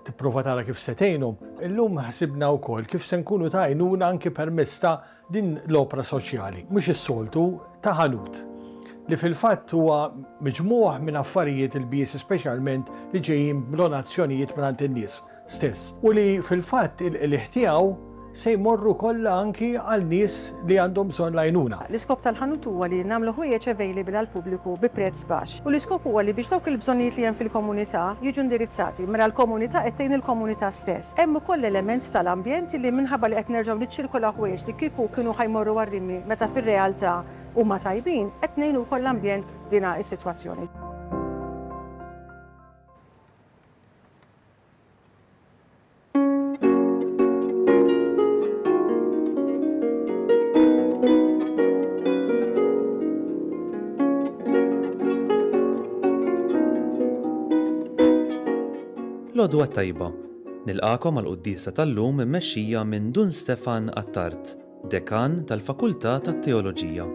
tipprova tara kif se tgħinhom. Illum ħsibna wkoll kif se nkunu ta' għajnuna anke permezz ta' din l-opra soċjali, mhux is-soltu ta' ħanut li fil-fatt huwa miġmuħ minn affarijiet il-bies speċjalment li ġejjin b'donazzjonijiet minn in-nies stess. U li fil-fatt il-ħtiegħu se jmorru kollha anki għal nies li għandhom bżonn l-għajnuna. L-iskop tal-ħanut huwa li nagħmlu ħwejjeġ available għall pubbliku bi prezz baxx. U l-iskop huwa li biex dawk il-bżonnijiet li hemm fil-komunità jiġu indirizzati minn l-komunità qed tgħin il-komunità stess. Hemm ukoll element tal-ambjent li minħabba li qed nerġgħu niċċirkolaw ħwejjeġ li kieku kienu ħajmorru għar-rimmi meta fir-realtà huma tajbin qed ngħinu wkoll l-ambjent dina is-sitwazzjoni. L-għodwa tajba, nilqakom għal-quddisa tal-lum immexxija minn Dun Stefan Attart, dekan tal-Fakultà tat-Teoloġija.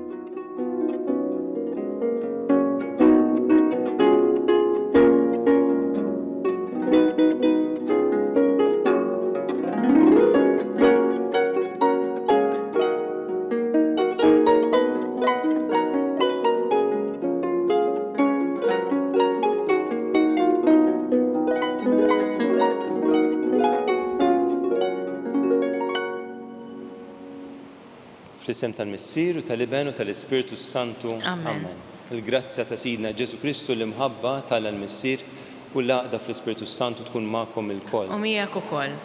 Fl-isem tal-Missier u tal-Iben u tal-Ispiritu Santu. Amen. Il-grazzja ta' Sidna Ġesu Kristu l-imħabba tal-Missier u l-għaqda fl-Ispiritu Santu tkun magħkom il-koll. U miegħek ukoll.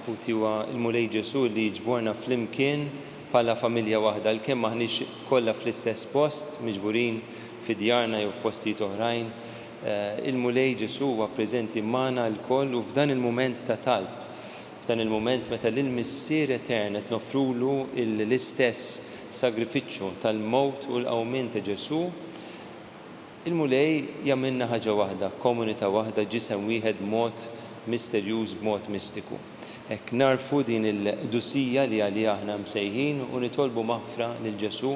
U tiwa il-Mulej Ġesu li ġborna flimkien bħala familja waħda l-kemm maħniex kollha fl-istess post, miġburin fi djarna jew f'postijiet oħrajn. Il-Mulej Ġesu huwa preżenti magħna l-koll u f'dan il-mument ta' talb. F'dan il-moment meta l-Missier Etern qed nofrulu l-istess sagrifiċċju tal-mowt u l-qawmien ta' Ġesu, il-Mulej jagħmilna ħaġa waħda, komunità waħda, ġisem wieħed b'mod misterjuż, b'mod mistiku. Hekk narfu din il-qdusija li għaliha aħna msejħin u nitolbu maħfra lil Ġesu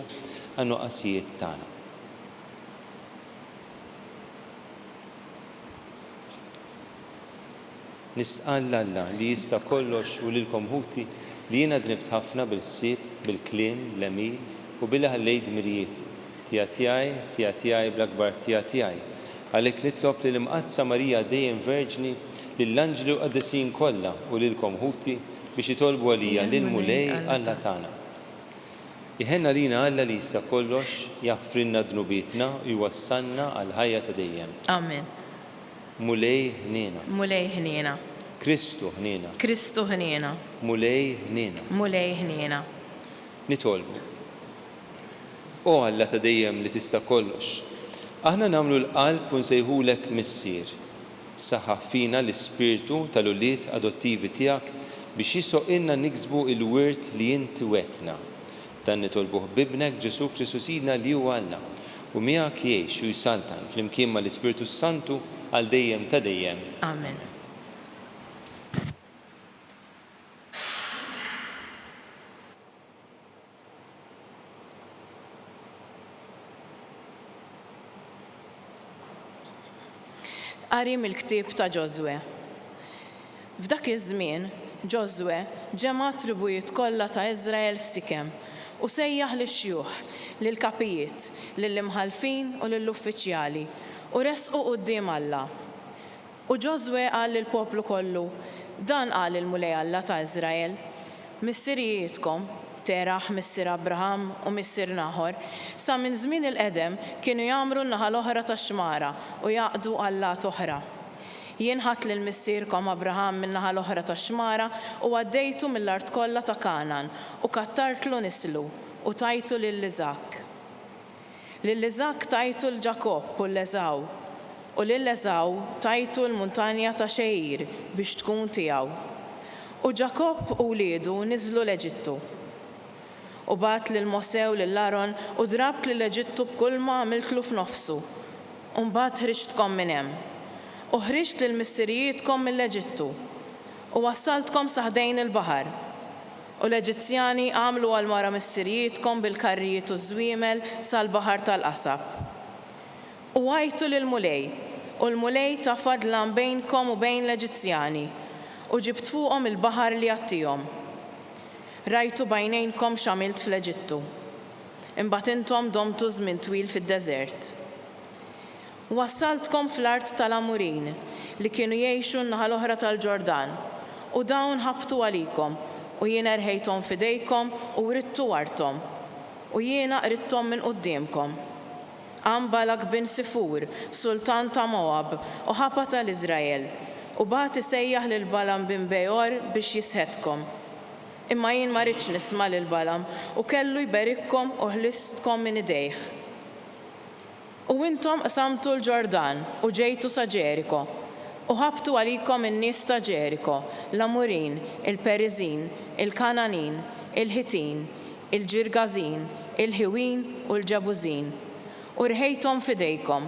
għan-nuqqasijiet tagħna. Nisqal Alla li jista' kollox u lilkom ħuti li jiena dribt ħafna bil-ssieb, bil-kliem, bl-emil u billi ħallejt mirjiet. Tija tiegħi bl-akbar tija tiegħi. Għalhekk nitlob li l-imqazza Marija dejjem Verġni lill-anġli u qaddisin kollha u lilkom ħuti biex jitolbu għalija lill-Mulej Alla tagħna. Iħenna lina Alla li jista' kollox jaffrinna dnubietna u jwassalna għal ħajja ta' dejjem. Amen. Mulej ħniena. Mulej ħniena. Kristu ħniena. Kristu ħniena. Mulej ħniena. Mulej ħniena. Nitolbu. O Alla ta' dejjem li tista' kollox. Aħna nagħmlu l-qalb u nsejħulek Missier. Saħħaħ fina l-ispirtu tal-ulied adottivi tiegħek biex jisoqilna niksbu il-wirt li inti wetna. Dan nitolbuh bibnek Ġesu Kristu Sidna li huwa Alla u miegħek jgħix u jsaltan flimkien mal-Ispiritu Santu għal dejjem ta' dejjem. Amen. Qari mill-ktieb ta' Ġoswe. F'dak iż-żmien, Ġoswe ġema' tribujiet kollha ta' Iżrael f'Sikem u sejjaħ lix-xjuħ, lill-kapijiet, lill-imħalfin u lill-uffiċjali u resqu quddiem Alla. U Ġoswe qal lill-poplu kollu, dan qal il-Mulej Alla ta' Iżrael, missirijietkom, Teraħ, Missier Abraham u Missier Naħor, sa minn żmien il-qedem kienu jagħmlu n-naħa l-oħra tax-xmara u jaqdu allat oħra. Jien ħadt lil missierkom Abraham min-naħa l-oħra tax-xmara u għaddejtu mill-art kollha ta' Kanan u kattartlu nislu u tajtu lil-Iżak. Lil-Iżak tajtu l-Ġakob u l-Eżaw u lil-Eżaw tajtu l-muntanja ta' Xejir biex tkun tiegħu. U Ġakob u wliedu niżlu l-Eġittu. U bat lil-Mosew lil-Aron u drabt lil-Eġittu b'kull ma għamiltlu f'nofsu. U mbagħad ħriġtkom minn hemm. U ħriġt lill-missirijietkom mill-Eġittu. U wassaltkom saħdejn il-baħar. U l-Eġizzjani għamlu għal mara missirijietkom bil-karrijiet u żwiemel sal-baħar tal-Qasab. U għajtu lill-Mulej, u l-Mulej tafad lan bejnkom u bejn l-Eġizzjani. u ġibt fuqhom il-baħar li għattihom. Rajtu bajnejnkom x'għamilt fl-Eġittu. Imbagħad intom domtu żmien twil fid-deżert. Wassaltkom fl-art tal-Amurin li kienu jgħixu n-naħa l-oħra tal-Ġordan u dawn ħabtu għalikom u jiena rħejthom f'idejkom u ridtu warthom u jiena qridthom minn qudiemkom. Balak bin Sifur, sultan ta' Moab u ħapa tal-Iżrael, u bagħat isejjaħ lil Balam bin Bejor biex jisħedkom. Imma jien ma rridx nisma' lil Balam u kellu jberikkom u ħlistkom minn idejh. U intom qasamtu l-Ġordan u ġejtu sa Ġeriko u ħabtu għalikom in-nies ta' Ġeriko, l-Amurin, il-Periżin, il-Kananin, il-Ħitin, il-Ġirgażin, il-Ħiwin u l-Ġabużin. U rħejthom f'idejkom.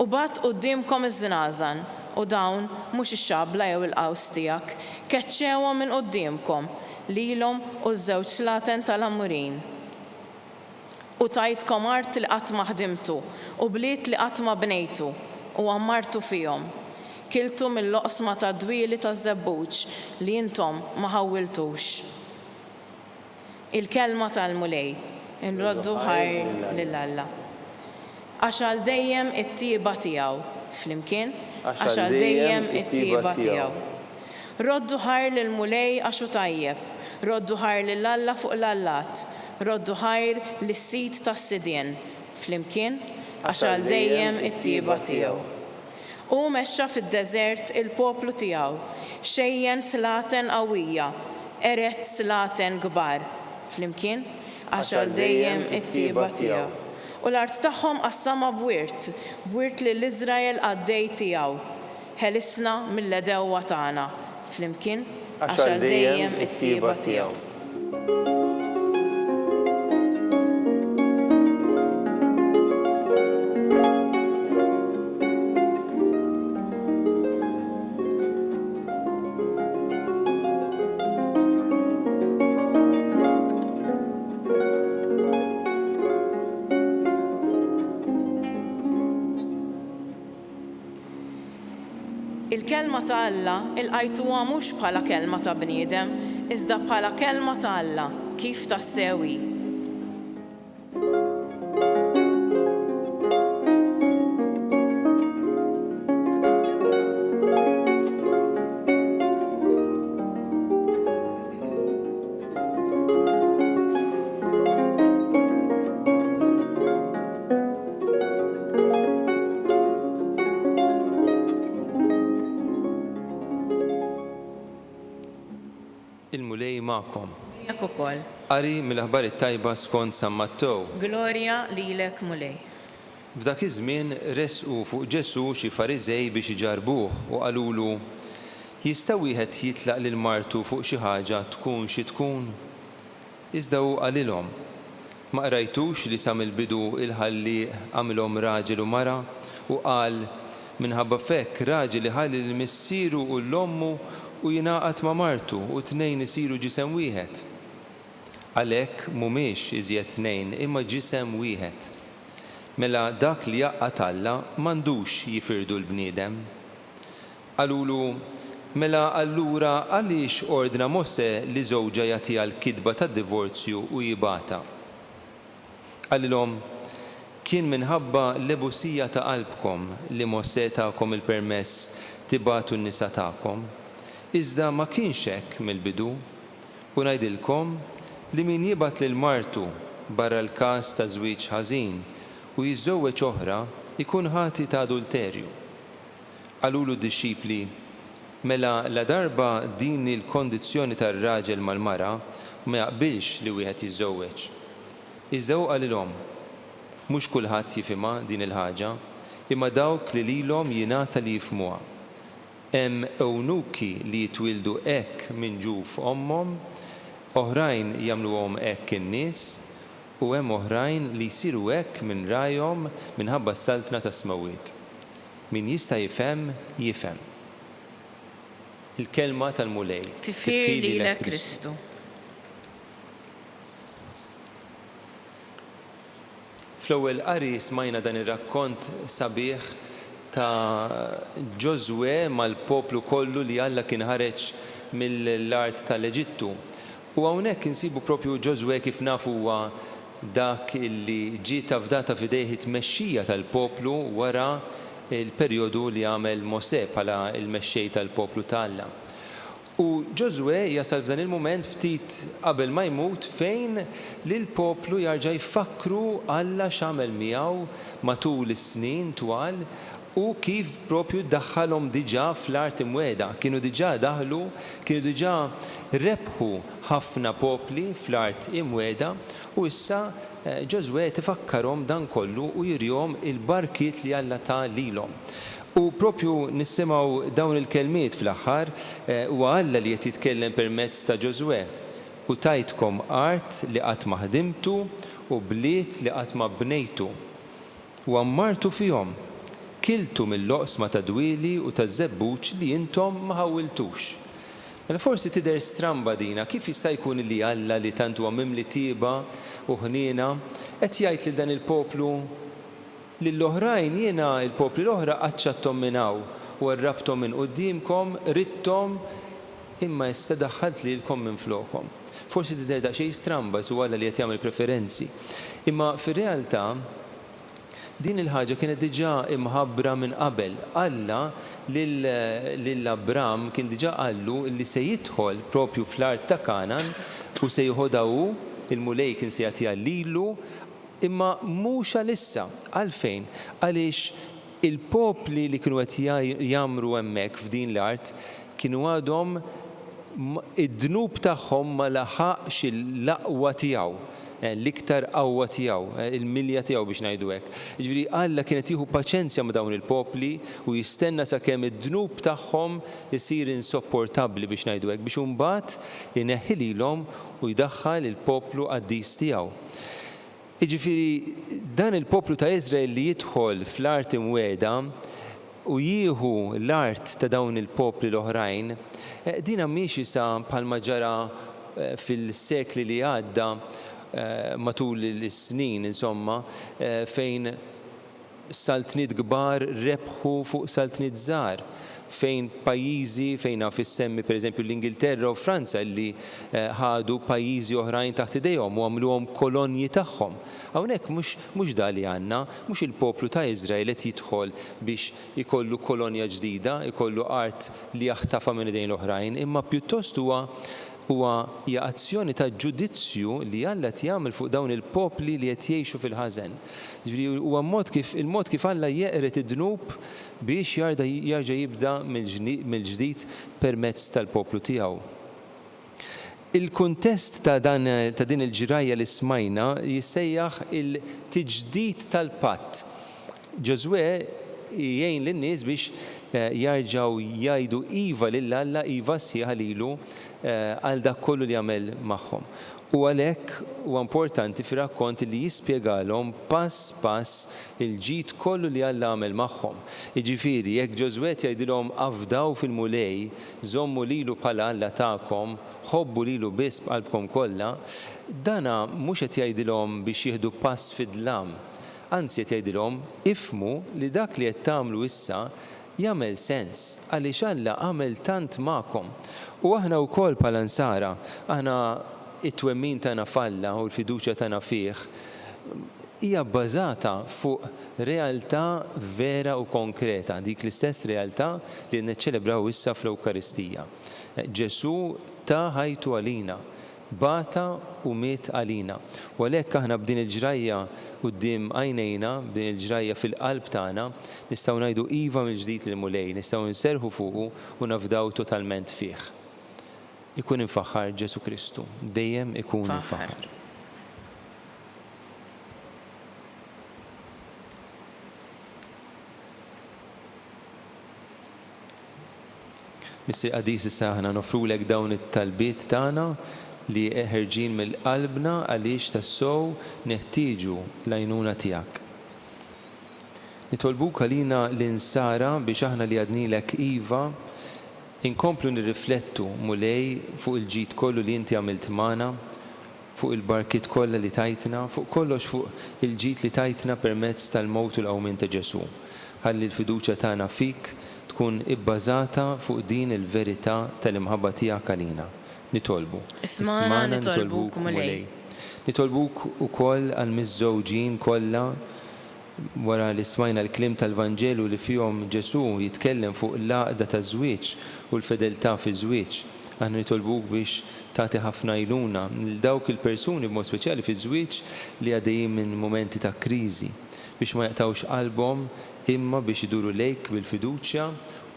U bagħad qudiemkom iż-żnażan u dawn mhux ix-xabla jew il-qaws tiegħek, keċċewhom minn qudiemkom lilhom u ż-żewġ slaten tal-Amurin. U tajtkom art li qatt ma ħdimtu u bliet li qatt ma bnejtu u għammartu fihom. Kiltu mill-loqsma ta' dwieli taż-żebbuġ li intom ma ħawwiltux. Il-kelma tal-mulej inroddu ħajr lill-Alla. Għax dejjem it-tieba tiegħu, flimkien, għax dejjem it-tieba tiegħu. Roddu ħajr lill-mulej għax hu tajjeb, roddu ħajr lill-Alla fuq l-allat, roddu ħajr lis-sit tas-sidien, flimkien, għax dejjem it-tieba tiegħu. U mexxa fid-deżert il-poplu tiegħu, xejjen slaten qawwija, eret slaten kbar, flimkien, għax dejjem it-tieba tiegħu. U l-art tagħhom qassama b'wirt li l-Iżrael għaddej tiegħu. Ħelisna mill-edewwa tagħna, flimkien għax dejjem it-tieba tiegħu. Il-kelma ta' Alla il-qajtuha mhux bħala kelma ta' bniedem, iżda bħala kelma ta' Alla kif tassewi. Il-mulej ma'kom. Jekk ukoll. Qari mill-aħbar it-tajba skont San Mattew. Glorja lilek mulej. F'dak iż-żmien resqu fuq Ġesu xi Fariżej biex iġarbuh u qalulu: jista' wieħed jitlaq lil martu fuq xi ħaġa tkun xi tkun? Iżda hu qalilhom: ma qrajtux li sa mill-bidu il-ħallieq għamilhom raġel u mara u qal: minħabba fekk raġel iħalli l-missieru u l-ommu u jingħaqad ma' martu u tnejn isiru ġisem wieħed. Għalhekk mhumiex iżjed tnejn imma ġisem wieħed. Mela dak li jaqgħad Alla m'għandux jifirdu l-bniedem. Qalulu: mela allura għaliex ordna Mose li żewġa jagħtiha l-kitba tad-divorzju u jibgħatha? Qalilhom: kien minħabba l-ebusija ta' qalbkom li Mose tagħkom il-permess tibgħatu n-nisa tagħkom. Iżda ma kienx hekk mill-bidu u ngħidilkom li min jibgħat lil martu barra l-każ ta' żwieġ ħażin u jiżżewweġ oħra ikun ħati ta' adulterju. Qalulu d-dixxipli: mela la darba din il-kondizzjoni tar-raġel mal-mara ma jaqbilx li wieħed jiżżewweġ. Iżda hu qalilhom: mhux kulħadd jifhimha din il-ħaġa, imma dawk li lilhom jingħata li jifhmuha. Hemm ewnuki li jitwildu hekk minn ġuf ommhom, oħrajn jagħmluhom hekk in-nies, u hemm oħrajn li jsiru hekk minn rajhom minħabba s-saltna ta' smawiet. Min jista' jifhem, jifhem. Il-kelma tal-mulej. Tifir lilek Kristu. Fl-ewwel qari smajna dan ir-rakkont sabiħ ta' Ġosue mal-poplu kollu li Alla kien ħareġ mill-art tal-Eġittu. U hawnhekk insibu propju Ġosue kif nafu huwa dak illi ġie tafdata f'idejh it-tmexxija tal-poplu wara il-perjodu li għamel Mosè bħala il-mexxej tal-poplu ta' Alla. U Ġosue jasal f'dan il-mument ftit qabel ma jmut fejn lil poplu jarġa' jfakru Alla x'għamel miegħu matul is-snin twal u kif propju daħħalhom diġà fl-art imweda. Kienu diġà daħlu, kienu diġà rebħu ħafna popli fl-art imweda u issa Ġosue tifakkarhom dan kollu u jurihom il-barkiet li Alla ta' lilhom. U propju nisimgħu dawn il-kelmiet fl-aħħar u Alla li qed jitkellem permezz ta' Ġosue. U tajtkom art li qatt ma ħdimtu u bliet li qatt ma bnejtu. U ammartu fihom, kiltu mill-loqsma ta' dwieli u ta' żebbuġ li intom ma ħawiltux. Mela forsi tidher stramba dina, kif jista' jkun li Alla li tant huwa mimli tieba u ħniena qed jgħid lil dan il-poplu lill-oħrajn jiena il-popli l-oħra qaċċadthom minn hawn u rrabthom minn qudiemkom, ridthom imma issa daħħalt lilkom minn flokhom. Forsi tidher daqsxejn stramba su Alla li qed jagħmel preferenzi. Imma fir-realtà din il-ħaġa kienet diġà imħabbra minn qabel. Alla lill-Abram kien diġà qallu li se jidħol propju fl-art ta' Kanan u se jieħodha il-mulej kien se jagħtiha lilu imma mhux għalissa. Għalfejn? Għaliex il-popli li kienu qed jagħmru hemmhekk f'din l-art kienu għadhom id-dnub tagħhom ma laħaqx il-laqwa tiegħu, l-iktar qawwa tiegħu, il-milja tiegħu biex ngħidu hekk. Jiġifieri Alla kienet jieħu paċenzja ma' dawn il-popli u jistenna sakemm id-dnub tagħhom isir insopportabbli biex ngħidu hekk biex imbagħad ineħħi lilhom u jdaħħal il-poplu qaddis tiegħu. Jiġifieri dan il-poplu ta' Iżrael li jidħol fl-art imweda u jieħu l-art ta' dawn il-popli l-oħrajn, dina mhix isa bħalma ġara fil-sekli li għadda matul is-snin insomma fejn saltniet kbar rebħu fuq saltniet żgħar, fejn pajjiżi fejn fis-semmi pereżempju l-Ingilterra u Franza li ħadu pajjiżi oħrajn taħt idejhom u għamluhom kolonji tagħhom. Hawnhekk mhux da li għandna, mhux il-poplu ta' Iżrael qed jidħol biex ikollu kolonja ġdida, ikollu art li jaħtafa minn idejn l-oħrajn, imma pjuttost huwa hija azzjoni ta' ġudizzju li Alla qed jagħmel fuq dawn il-popli li qed jgħixu fil-ħażen. Ġifieri huwa il-mod kif Alla jeqret id-dnub biex jarġa' jibda mill-ġdid permezz tal-poplu tiegħu. Il-kuntest ta' din il-ġirajja li smajna jissejjaħ il-tiġdid tal-patt. Ġosue jgħin lin-nies biex jarġgħu jgħidu iva lil Alla, iva sieħa lilu għal dak kollu li jagħmel magħhom. U għalhekk huwa importanti fir-rakkont li jispjegalhom pass pass il-ġid kollu li Alla għamel magħhom. Jiġifieri jekk Ġosue jgħidilhom afdaw fil-mulej, żommu lilu bħala Alla tagħkom, ħobbu lilu biss b'qalbkom kollha, dana mhux qed jgħidilhom biex jieħdu pass fid-dlam. Anzi qed jgħidilhom ifhmu li dak li qed tagħmlu issa jagħmel sens għaliex Alla għamel tant magħkom. U aħna wkoll bħala nsara, aħna it-twemmin tagħna f'Alla u l-fiduċja tagħna fih hija bbażata fuq realtà vera u konkreta, dik l-istess realtà li niċċelebraw issa fl-Ewkaristija. Ġesu ta' ħajtu għalina, bata u miet għalina. U għalhekk aħna b'din il-ġrajja quddiem għajnejna, b'din il-ġrajja fil-qalb tagħna, nistgħu ngħidu iva mill-ġdid lil mulej, nistgħu nserħu fuqu u nafdaw totalment fih. Ikun infaħħar Ġesu Kristu, dejjem ikun infaħħar. Missi qadis issa aħna nofrulek dawn it-talbiet tagħna li ħerġin mill-qalbna għaliex tassew neħtieġu l-għajnuna tiegħek. Nitolbuk għalina l-insara biex aħna li għadnilek iva inkomplu nirriflettu mulej fuq il-ġid kollu li inti għamilt magħna, fuq il-barkiet kollha li tajtna, fuq kollox fuq il-ġid li tajtna permezz tal-mowt u l-qawmien ta' Ġesu. ħalli l-fiduċja tagħna fik tkun ibbażata fuq din il-verità tal-imħabba tiegħek għalina. Nitolbu. Ismana nitolbuk mulej. Nitolbuk ukoll għal miż-żewġin kollha wara li smajna l-klim tal-Vanġelu li fihom Ġesu jitkellem fuq l-għaqda taż-żwieġ u l-fedeltà fiż-żwieġ. Aħna nitolbuk biex tagħti ħafna għajnuna lil dawk il-persuni b'mod speċjali fiż-żwieġ li għaddejjin minn momenti ta' kriżi biex ma jaqtawx qalbhom imma biex iduru lejk bil-fiduċja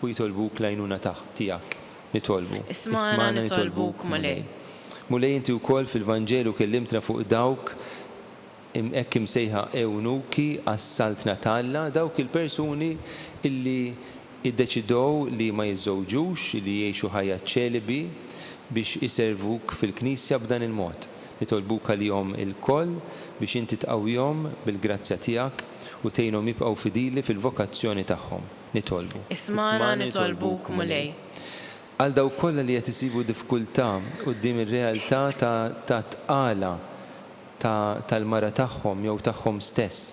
u jitolbuk l-għajnuna tiegħek. Nitolbu. Ismana nitolbuk mulej. Mulej inti wkoll fil-Vanġelu kellimtna fuq dawk hekk imsejħa ewnuki għas-Salt Natalla, dawk il-persuni illi iddeċidew li ma jiżżewġux, li jgħixu ħajja ċelibi biex iservuk fil-Knisja b'dan il-mod. Nitolbuk għalihom il-koll biex inti tqawwihom bil-grazzja tiegħek u tgħinhom jibqgħu fidili fil-vokazzjoni tagħhom. Nitolbu. Ismana nitolbuk mulej. Għal dawk kollha li qed isibu diffikultà quddiem ir-realtà ta' tqala tal-mara tagħhom jew tagħhom stess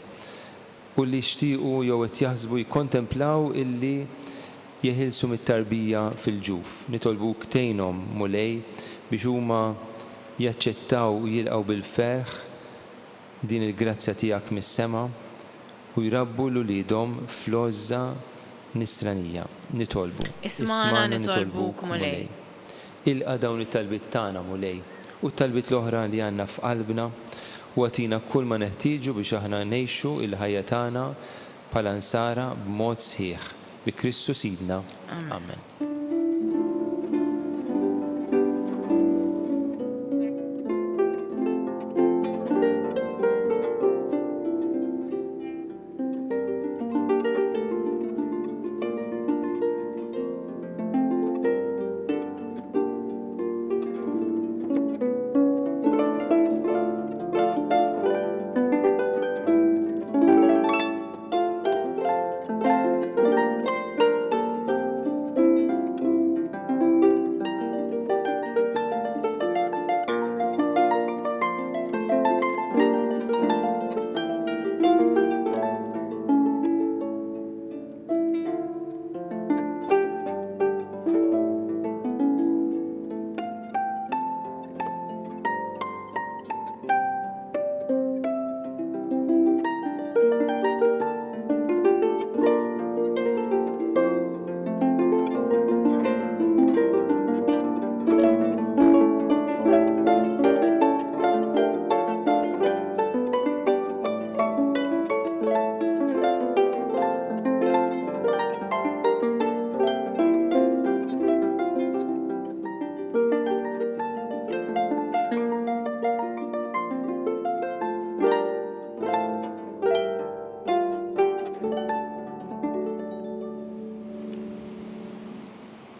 u li jixtiequ jew qed jaħsbu jikkontemplaw illi jeħilsu mit-tarbija fil-ġuf. Nitolbuk tgħinhom mulej biex huma jaċċettaw u jilqgħu bil-ferħ din il-grazzja tiegħek mis-sema u jrabbu l-ulidhom fl-għoża nisranija. Nitolbu. Ismana nitolbuk mulej. Ilqa' dawn it-talbiet tagħna mulej u t-talbiet l-oħra li għandna f'qalbna u għatina kull ma neħtieġu biex aħna ngħixu il-ħajja tagħna bħala nsara b'mod sħiħ. Bi Kristu Sidna. Amen.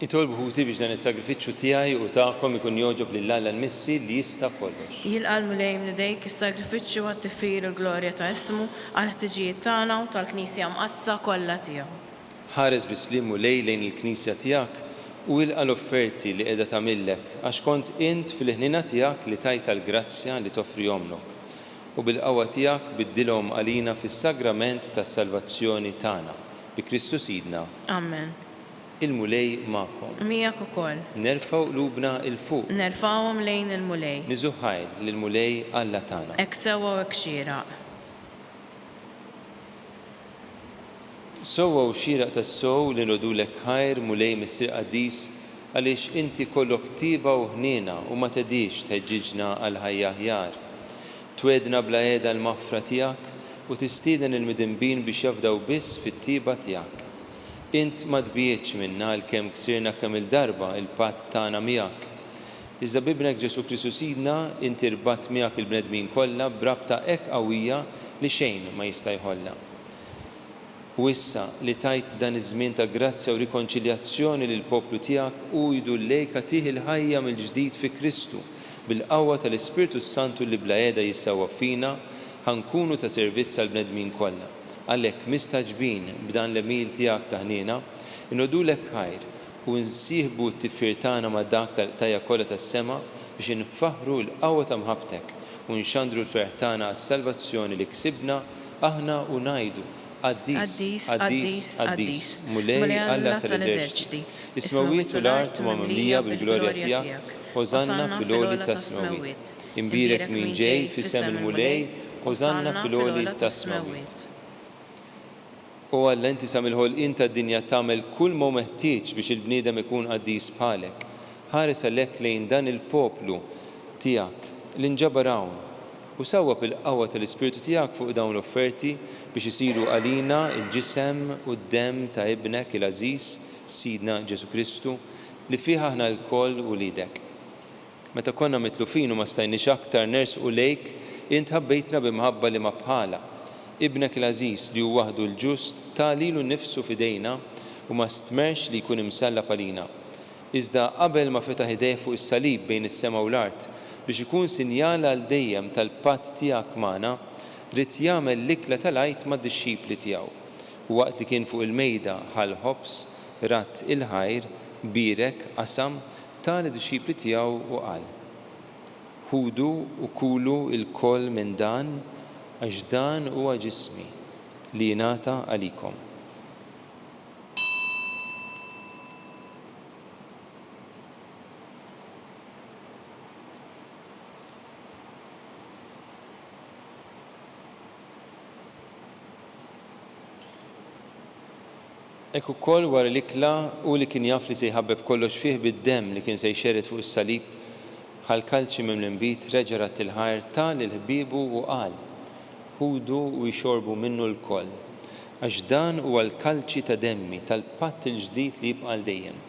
Itolbu ħuti biex dan is-sagrifiċċju tiegħi u tagħkom ikun jogħġob lil Alla l-Missi li jista' kollox. Jilqa' mulej mnidejk is-sagrifiċċju għat-tifir il-glorja ta' ismu għal ħtiġijiet tagħna u tal-Knisja mqazza kollha tiegħu. Ħares bislim mulej lejn il-Knisja tiegħek u ilqa' l-offerti li qiegħda tagħmillek għax kont int fil-ħnina tiegħek li tajta l-grazzja li toffrihomlok u bil-qawwa tiegħek biddilhom għalina fis-sagrament tas-salvazzjoni tagħna bi Kristu Sidna. Amen. Il-mulej magħkom. Miegħek ukoll. Nerfgħu qlubna il fuq. Nerfgħuhom lejn il-mulej. Niżu ħajl lill-mulej Alla tagħna. Hekk sewwa u hekk xieraq. Sewwa u xieraq tas-sew li nodulek ħajr mulej Missier Qaddis għaliex inti kollok tiba u ħniena u ma tedix teġġiġna għal ħajja aħjar. Twedna bla qiegħda l-maħfra tiegħek u tistieden il-midinbin biex jafdaw biss fit-tiba tiegħek. Int ma tbietx minna l-kemm ksirna kemm il-darba il-patt tagħna miegħek. Iżda bibnek Ġesu Kristu Sidna inti rbatt miegħek il-bnedmin kollha b'rabta hekk qawwija li xejn ma jista' jħollha. U issa li tajt dan iż-żmien ta' grazzja u rikonċiljazzjoni lil poplu tiegħek u jdu lejka tih il-ħajja mill-ġdid fi Kristu bil-qawwa tal-Ispirtu Santu li bla qiegħda jissawwa fina ħankunu ta' servizz għall-bnedmin kollha. Għalhekk mistaġbin b'dan l-emil tiegħek ta' ħniena, inodulek ħajr u nsieħbu t-tifir tagħna ma' dak tal-tajja kollha tas-sema biex infaħru l-qawwa ta' mħabbtek u nxandru l-ferħ tagħna għas-salvazzjoni li ksibna aħna u ngħidu Qaddis, qaddis, qaddis, mulej Alla tal-eżerċiti. Is-smawiet u l-art huma mimlija bil-glorja tiegħek, Hożanna fil-għoli tas-smawiet. Imbirek min ġej f'isem il-mulej, Hożanna fil-għoli tas-smawiet. U Alla inti sa mill-ħolqien tad-dinja tagħmel kull ma meħtieġ biex il-bniedem ikun qaddis bħalek. Ħares għalhekk lejn dan il-poplu tiegħek li nġabar hawn u sewwa bil-qawwa tal-Ispiritu tiegħek fuq dawn l-offerti biex isiru għalina il-ġisem u d-demm ta' ibnek il-Aziz, Sidna Ġesu Kristu, li fiha aħna l-koll u lidek. Meta konna mitlufin u ma stajniex aktar nersqu lejk, int ħabbejtna b'imħabba li ma bħala. Ibnek il-Aziz li hu waħdu l-ġust ta' lilu nnifsu f'idejna u ma stmerx li jkun imsella għalina. Iżda qabel ma fetaħ idejh fuq is-salib bejn is-sema u l-art biex ikun sinjal għal dejjem tal-patt tiegħek magħna, rid jagħmel l-ikla tal-għajt mad-dixxipli tiegħu. U waqt li kien fuq il-mejda ħal-ħobs, rat il-ħajr, birek, qasam, tali dixxipli tiegħu u qal: Ħudu u kulu il-koll minn dan, għax dan huwa ġismi li jingħata għalikom. Ekku koll wara l-ikla u li kien jaf li se jħabbeb kollox fih bid-demm li kien se jxerret fuq is-salib, ħal-kalċi minn l-imbit reġarat il-ħajr tal il-ħbibu u qal: Ħudu u jxorbu minnu l-koll, għax dan huwa l-kalċi ta' demmi tal-patt il-ġdid li jibqa' dejjem.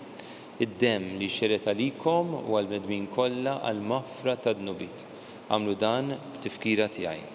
Id-demm li xeret għalikom u għal-medmin kollha għal-mafra ta' dnubit. Għamlu dan b'tifkira tiegħi.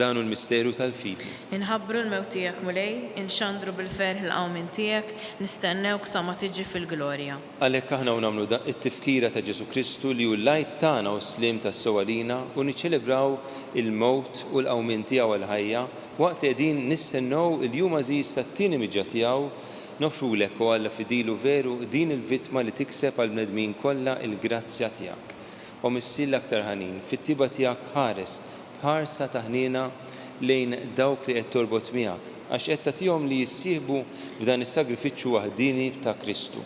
Dan hu l-misteru tal-fidi. Inħabbru l-mewt tiegħek mulej, inxandru bil-ferħ il-qawmin tiegħek, nistennewk sa ma tiġi fil-glorja. Għalhekk aħna nagħmlu it-tifkira ta' Ġesu Kristu li hu l-lajt tagħna u s-slim tas-sewalina u niċċelebraw il-mewt u l-qawmin tiegħu għall-ħajja waqt li qegħdin nistennew il-jum għażiż tat-tieni miġġa tiegħu, nofrulek u Alla fidilu veru din il-vittma li tikseb għall-bnedmin kollha il-grazzja tiegħek. U missill aktar ħanin fit-tiba tiegħek ħares ħarsa taħnina lejn dawk li qed torbot miegħek, għax qed tagħtihom li jissieħbu f'dan is-sagrifiċċju waħdini ta' Kristu.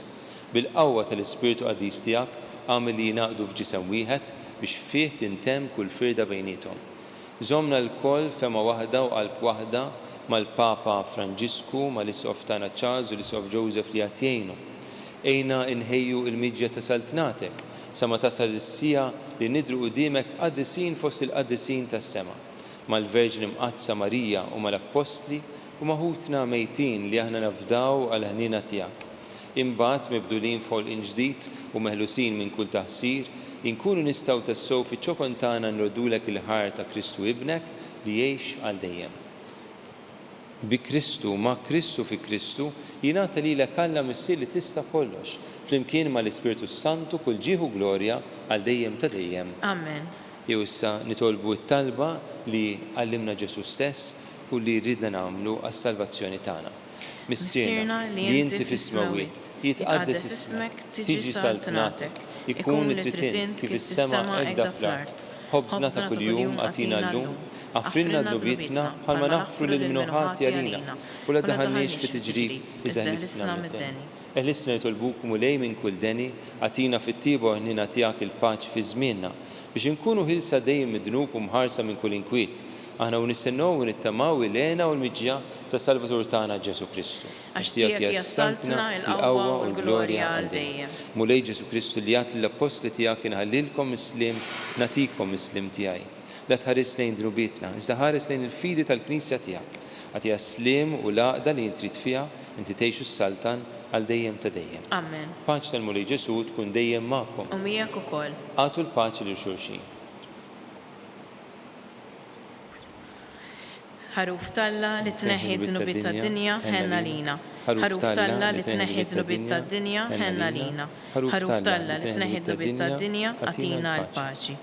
Bil-qawwa tal-Ispiritu Qaddis tiegħek għamel li jingħaqdu f'ġisem wieħed biex fih tintemm kull firda bejniethom. Żommna l-koll fema waħda u qalb waħda mal-Papa Franġisku, mal-Isqof tagħna Charles u l-Isqof Joseph li qed jgħinu. Ejna inħejju l-miġġa ta' saltnatek sa ma tasal is-sija li nidru qudiemek qaddisin fost il-qaddisin tas-sema, mal-Verġni Mqazza Marija u mal-Apostli u maħutna mejtin li aħna nafdaw għal ħnina tiegħek. Imbagħad mibdulin f'ħolqien ġdid u meħlusin minn kull taħsir, inkunu nistgħu tassew fiċ-ċokon tagħna nrodulek il-ħar ta' Kristu ibnek li jgħix għal dejjem. Bi Kristu, ma' Kristu fi Kristu, jingħata lilek Alla missier li tista' kollox, flimkien mal-Ispiritu Santu kull ġieħu glorja għal dejjem ta' dejjem. Amen. Jew issa nitolbu t-talba li għallimna Ġesu stess u li ridna nagħmlu għas-salvazzjoni tagħna. Missierna li inti fis-smawiet, jitqaddes ismek, tiġi saltnatek, ikun li trid kif is-sema hekk fl-art. Ħobżna ta' kuljum għatina llum, għaffrinna d-dubietna bħalma naħfru lil-minuħati għalina u la daħalniex fi tiġrib iżda ħlisna mid-deni. Eħlisna jitolbuk mulej minn kull deni, għatina fit-tiba u ħnina tiegħek il-paċi fi żmienna biex inkunu ħilsa dejjem mid-dnub u mħarsa minn kull inkwiet. Aħna u nistennew u nittamaw il-għena u l-miġġja ta' Salvatur tagħna Ġesu Kristu. Għax tiegħek jassaltna l-qawwa u l-glorja għal dejjem. Mulej Ġesu Kristu li jagħti l-apostli tiegħek inħallilkom islim, natikom islim tiegħi. La tħares lejn drubietna, iżda ħares lejn il-fidi tal-Knisja tiegħek. Għatija slim u laqda li intrid fiha, inti tgħixu s-saltan għal dejjem ta' dejjem. Amen. Paċ tal-Mulej Ġesu tkun dejjem magħkom. U miegħek ukoll. Għatu l-paċi lil xulxin. Ħaruf Talla li tneħħi d-dnubit tad-dinja ħenna lina. Ħaruf Talla li tneħħi d-dnubit tad-dinja ħenna lina. Ħaruf Talla li tneħħi d-dnubit tad-dinja għatina l-paċi.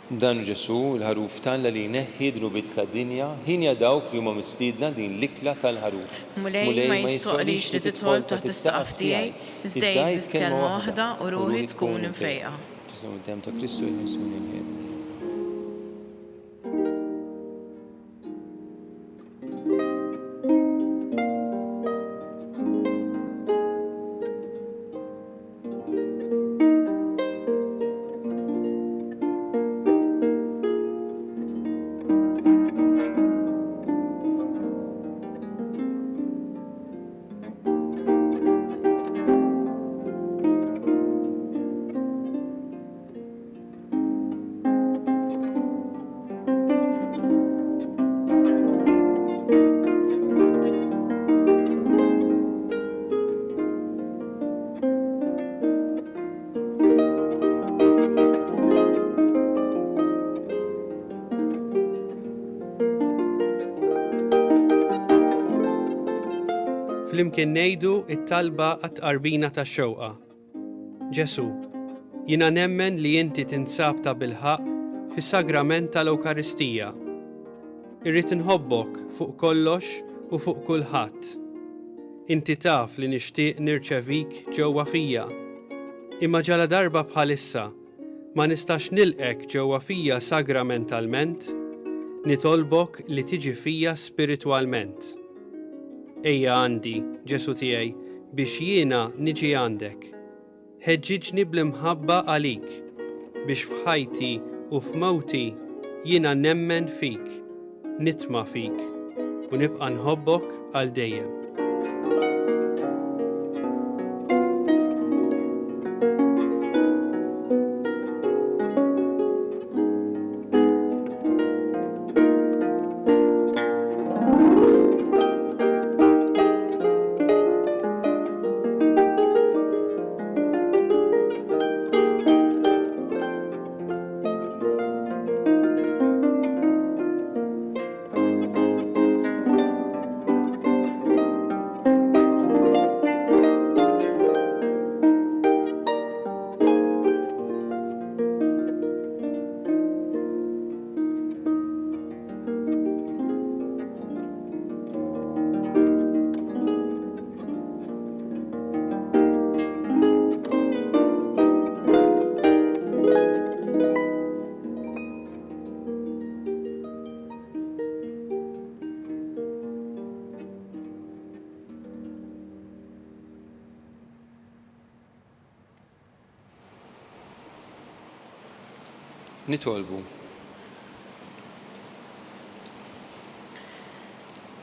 Dan Ġesu l-ħaruf tagħna li jneħħi d-nubiet tad-dinja ħin dawk li huma mistiedna din l-ikla tal-ħaruf. Mulej ma jistoqlix li tidħol taħt is-saqaf tiegħi, iżda jgħid kelma waħda u ruħi tkun imfejqa. Ġisem id-dem ta' Kristu jħissuni l-ħedni. Flimkien ngħidu t-talba għat-tqarbina tax-xewqa. Ġesu, jiena nemmen li inti tinsab ta' bilħaq fis-sagrament tal-Ewkaristija. Irrid inħobbok fuq kollox u fuq kulħadd. Inti taf li nixtieq nirċevik ġewwa fija. Imma ġala darba bħalissa ma nistax nilqek ġewwa fija sagramentalment, nitolbok li tiġi fija spiritwalment. Ejja għandi, Ġesu tiegħi, biex jiena niġi għandek. Ħeġġiġni bl-imħabba għalik, biex f'ħajti u f'mewti jiena nemmen fik, nitma' fik, u nibqa' nħobbok għal dejjem.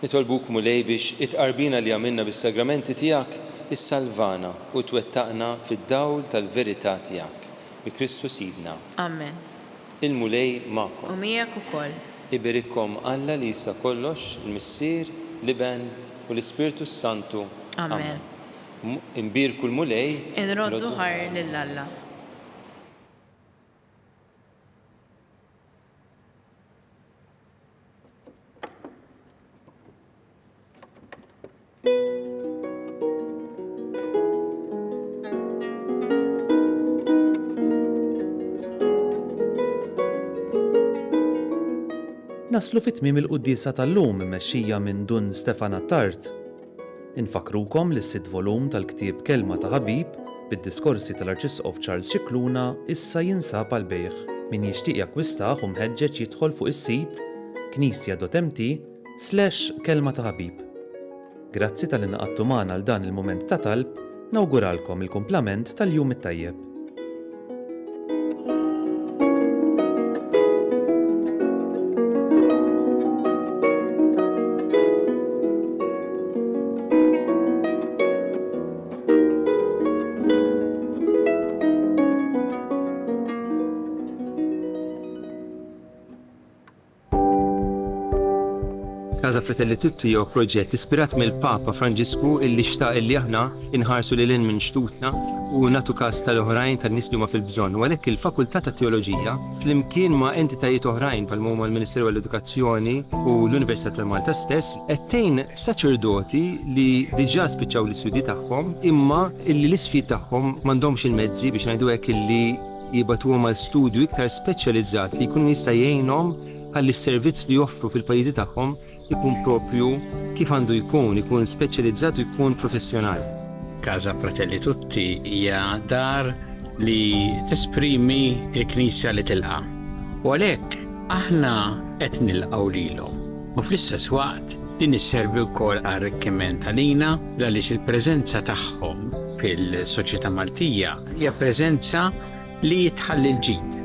Nitolbuk mulej biex it-qarbina li għamilna bis-sagramenti tiegħek issalvana u twettaqna fid-dawl tal-verità tiegħek bi Kristu Sidna. Amen. Il-mulej magħkom. U miegħek ukoll. Iberikkom Alla li jista' kollox, il-Missier, l-Iben u l-Ispiritu Santu. Amen. Imbirku l-mulej. Inroddu ħar lill-Alla. Naslu fit-tmiem il-quddiesa tal-lum immexxija minn Dun Stefan Attart. Infakrukom li s-sitt volum tal-ktieb Kelma ta' Ħabib bid-diskorsi tal-Arċisqof Charles Scicluna issa jinsab għal bejgħ. Min jixtieq jakkwistah u mħeġġeġ jidħol fuq is-sit knisja.mt/kelma ta' ħabib. Grazzi tal-inqattu magħna għal dan il-mument ta' talb, nawguralkom il-kumplament tal-jum it-tajjeb. Casa Fratelli Tutti jew proġett ispirat mill-Papa Franġisku illi xtaq illi aħna inħarsu lil hinn minn xtutna u nagħtu każ tal-oħrajn tan-nies li huma fil-bżonn. U għalhekk il-Fakultà ta' Teoloġija flimkien ma' entitajiet oħrajn bħal huma l-Ministeru għall-Edukazzjoni u l-Università ta' Malta stess qed tgħin saċerdoti li diġà spiċċaw l-istudji tagħhom imma illi l-isfid tagħhom m'għandhomx il-mezzi biex ngħidu hekk illi jibatuhom għal studju iktar speċjalizzat li jkun jista' jgħinhom ħalli s-servizz li joffru fil-pajjiżi tagħhom ikun propju kif għandu ikun speċjalizzat u jkun professjonali. Casa Fratelli Tutti hija dar li tesprimi l-Knisja li tilqa'. U għalhekk aħna qed nilqgħu lilhom. U fl-istess waqt din isservi wkoll għar-arricchiment għalina għaliex il-preżenza tagħhom fil-soċjetà Maltija hija preżenza li tħalli l-ġid.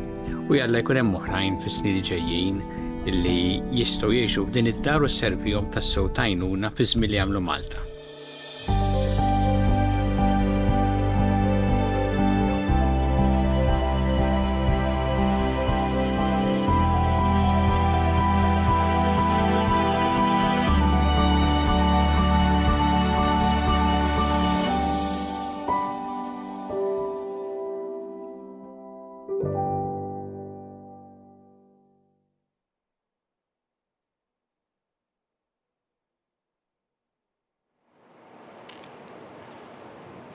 U jalla jkun hemm oħrajn fis-snin ġejjin illi jistgħu jgħixu f'din id-dar u sservihom tas-sew tajnuna fi żmien li jagħmlu Malta.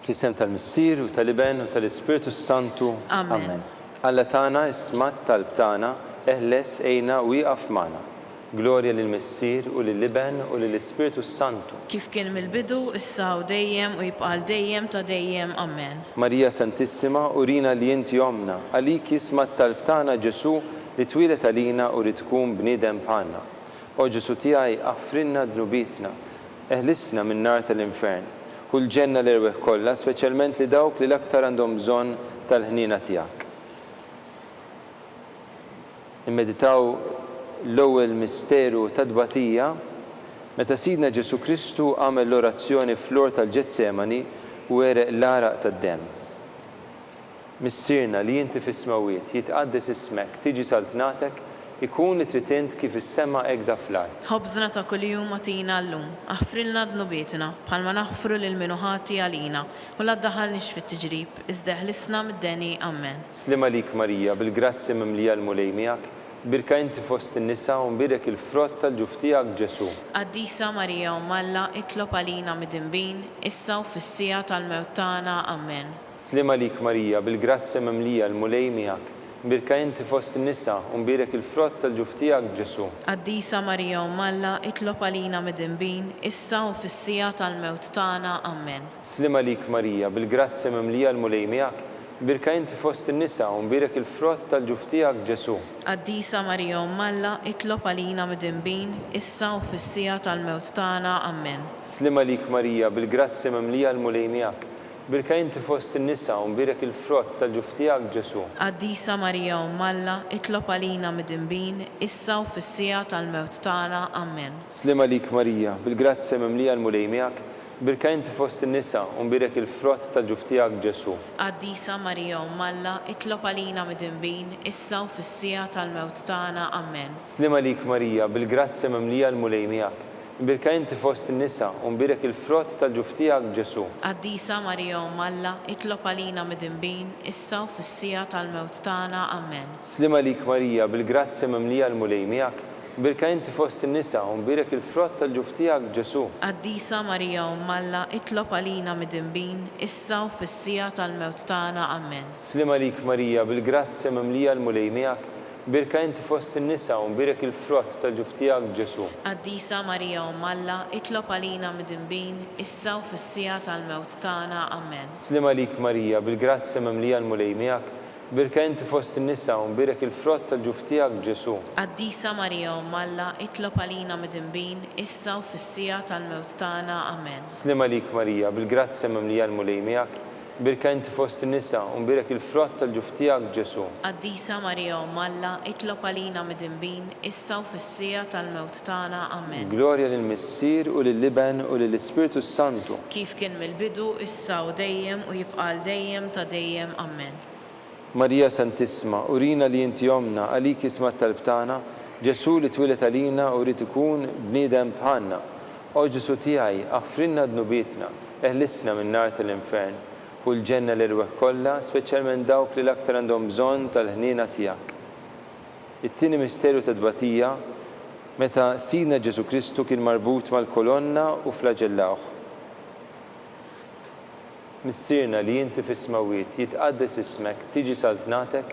Fl-isem tal-Missier u tal-Iben u tal-Ispiritu Santu. Amen. Alla tagħna isma' talb tagħna eħles ejna u jieqaf magħna. Glorja lill-Missier u lill-Iben u lill-Ispiritu Santu. Kif kien mill-bidu, issa u dejjem u jibqa' dejjem ta' dejjem. Amen. Marija Santissima, urina li inti omna, għalik jisma' talb tagħna Ġesu li twilet għalina u li tkun bniedem bħalna. O Ġesu tiegħi aħfrinna dnubitna, eħlisna min-nar tal-infern. Kull ġenna l-irweħ kollha, speċjalment li dawk li l-aktar għandhom bżonn tal-ħnina tiegħek. Immeditaw l-ewwel misteru ta' tbatija meta Sidna Ġesu Kristu għamel l-orazzjoni fl-ort tal-Ġetsemani u għereq l-araq tad-demm. Missierna li inti fis-smawiet jitqaddes ismek, tiġi saltnatek, ikun li trid int kif is-sema hekk da fl-art. Ħobżna ta' kuljum agħtina llum, aħfrilna dnubietna bħalma naħfru lil min ħati għalina u la ddaħħalniex fit-tiġrib, iżda ħlisna mid-deni. Amen. Slima lik Marija, bil-grazzi mimlija l-mulej miegħek, birka inti fost in-nisa u mbirek il-frott tal-ġuf tiegħek Ġesu. Qaddisa Marija Ummalla, itlob għalina mid-dinbin, issa u fis-sija tal-mewt tagħna. Amen. Slima lik Marija, bil-grazzi mimlija l-mulej miegħek, birka inti fost in-nisa u mbirek il-frott tal-ġuf tiegħek Ġesu. Qaddisa Marija Ummalla, itlob għalina mid-dinbin, issa u fis-sija tal-mewt tagħna. Amen. Slima lik Marija, bil-grazzi mimlija l-mulej miegħek, birka inti fost in-nisa u mbirek il-frott tal-ġuf tiegħek Ġesu. Qaddisa Marija Ummalla, itlob għalina mid-dinbin, issa u fis-sija tal-mewt tagħna. Amen. Slima lik Marija, bil-grazzi mimlija l-mulej miegħek, birka inti fost in-nisa u mbirek il-frott tal-ġuf tiegħek Ġesu. Qaddisa Marija Ummalla, itlob għalina mid-dinbin, issa u fis-sija tal-mewt tagħna. Amen. Slima lik Marija, bil-grazzi mimlija l-mulej miegħek, birka inti fost in-nisa u mbirek il-frott tal-ġuf tiegħek Ġesu. Qaddisa Marija Ummalla, itlob għalina mid-dinbin, issa u fis-sija tal-mewt tagħna. Amen. Slima lik Marija, bil-grazzi mimlija l-mulej miegħek, birka inti fost in-nisa u mbirek il-frott tal-ġuf tiegħek Ġesu. Qaddisa Marija Ummalla, itlob għalina mid-dinbin, issa u fis-sija tal-mewt tagħna. Amen. Slima lik Marija, bil-grazzi mimlija l-mulej miegħek, birka inti fost in-nisa u mbirek il-frott tal-ġuf tiegħek Ġesu. Qaddisa Marija Ummalla, itlob għalina mid-dinbin, issa u fis-sija tal-mewt tagħna. Amen. Slima lik Marija, bil-grazzi mimlija l-mulej miegħek, birka inti fost in-nisa u mbirek il-frott tal-ġuf tiegħek Ġesu. Qaddisa Marija Ummalla, itlob għalina mid-dinbin, issa u fis-sija tal-mewt tagħna. Amen. Slima lik Marija, bil-grazzi mimlija l-mulej miegħek, birka inti fost in-nisa u mbirek il-frott tal-ġuf tiegħek Ġesu. Qaddisa Marija Ummalla, itlob għalina mid-dinbin, issa u fis-sija tal-mewt tagħna. Amen. Slima lik Marija, bil-grazzi mimlija l-mulej miegħek, birka inti fost in-nisa u mbirek il-frott tal-ġuf tiegħek Ġesu. Qaddisa Marija Ummalla, itlob għalina mid-dinbin, issa u fis-sija tal-mewt tagħna. Amen. Glorja lill-Missier u lill-Iben u lill-Ispiritu Santu. Kif kien mill-bidu, issa u dejjem u jibqa' dejjem ta' dejjem. Amen. Marija Santissima, urina li inti omna, għalik jisma' talb tagħna, Ġesu li twilet għalina u rid ikun bniedem bħalna. O Ġesu tiegħi, aħfrinna dnubietna, eħlisna min-nar tal-infern. Kull ġenna l-irweħ kollha, speċjalment dawk li l-aktar għandhom bżonn tal-ħnina tiegħek. It-tieni misteru ta' tbatija meta Sidna Ġesu Kristu kien marbut mal-kolonna u flagellawh. Missirna li inti fis-smawiet jitqaddes ismek, tiġi saltnatek,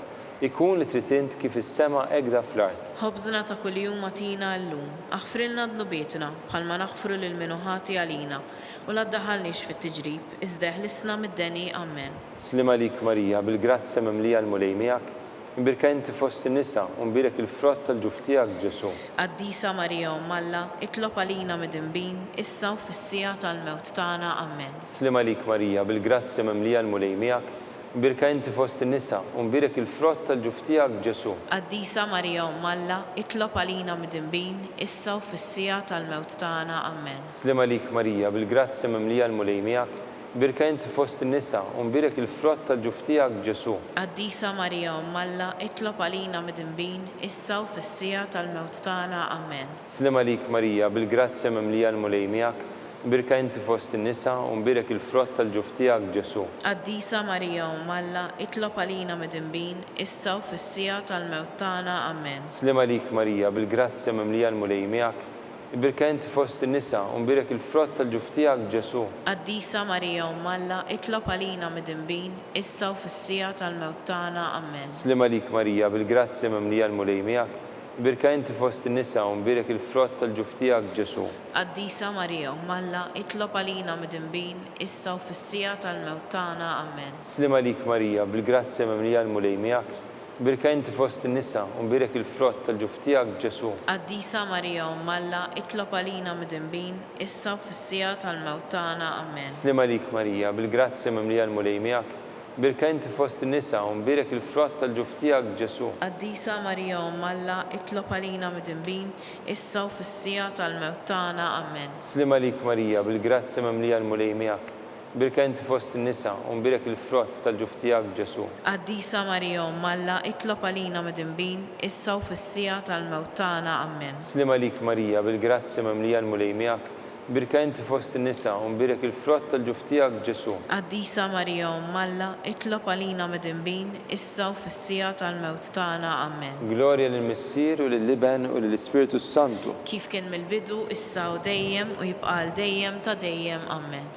ikun li trid int kif is-sema hekk fl-art. ħobżna ta' kuljum atina llum, aħfrilna dnubietna bħalma naħfru lil min ħati għalina u la ddaħħalniex fit-tiġrib, iżda ħlisna mid-deni amen. Slim għalik Marija, bil-grazzja mimlija l-mulej miegħek, imbirka inti fost in-nisa u mbirek il-frott tal-ġuf tiegħek Ġesu. Qaddisa Marija Umm Alla, itlob għalina mid-inbin, issa u fis-sija tal-mewt tagħna amen. Slim għalik Marija, bil-grazzja mimlija l-mulej miegħek, imbirka inti fost in-nisa u mbirek il-frott tal-ġuf tiegħek Ġesu. Qaddisa Marija Umm Alla, itlob għalina mid-inbin, issa u fis-sija tal-mewt tagħna amen. Slim għalik Marija, bil-grazzja mimlija l-mulej miegħek, imbirka inti fost in-nisa u mbirek il-frott tal-ġuf tiegħek Ġesu. Qaddisa Marija Umm Alla, itlob għalina mid-inbin, issa u fis-sija tal-mewt tagħna amen. Slim għalik Marija, bil-grazzja mimlija l-mulej miegħek, imbirka inti fost in-nisa u mbirek il-frott tal-ġuf tiegħek Ġesu. Qaddisa Marija Umm Alla, itlob għalina mid-inbin, issa u fis-sija tal-mewt tagħna amen. Slim għalik Marija, bil-grazzja mimlija l-mulej miegħek, imbirka inti fost in-nisa u mbirek il-frott tal-ġuf tiegħek Ġesu. Qaddisa Marija Umm Alla, itlob għalina mid-inbin, issa u fis-sija tal-mewt tagħna amen. Slim għalik Marija, bil-grazzja mimlija l-mulej miegħek, imbirka inti fost in-nisa u mbirek il-frott tal-ġuf tiegħek Ġesu. Qaddisa Marija Umm Alla, itlob għalina mid-inbin, issa u fis-sija tal-mewt tagħna amen. Slim għalik Marija, bil-grazzja mimlija l-mulej miegħek, imbirka inti fost in-nisa u mbirek il-frott tal-ġuf tiegħek Ġesu. Qaddisa Marija Umm Alla, itlob għalina mid-inbin, issa u fis-sija tal-mewt tagħna amen. Slim għalik Marija, bil-grazzja mimlija l-mulej miegħek, imbirka inti fost in-nisa u mbirek il-frott tal-ġuf tiegħek Ġesu. Qaddisa Marija Umm Alla, itlob għalina mid-inbin, issa u fis-sija tal-mewt tagħna amen. Slim għalik Marija, bil-grazzja mimlija l-mulej miegħek, imbirka inti fost in-nisa u mbirek il-frott tal-ġuf tiegħek Ġesu. Qaddisa Marija Umm Alla, itlob għalina mid-inbin, issa u fis-sija tal-mewt tagħna amen. Slim għalik Marija, bil-grazzja mimlija l-mulej miegħek, imbirka inti fost in-nisa u mbirek il-frott tal-ġuf tiegħek Ġesu. Qaddisa Marija Umm Alla, itlob għalina mid-inbin, issa u fis-sija tal-mewt tagħna amen. Glorja lill-Missier u lill-Iben u lill-Ispiritu Santu. Kif kien mill-bidu, issa u dejjem u jibqa' għal dejjem ta' dejjem amen.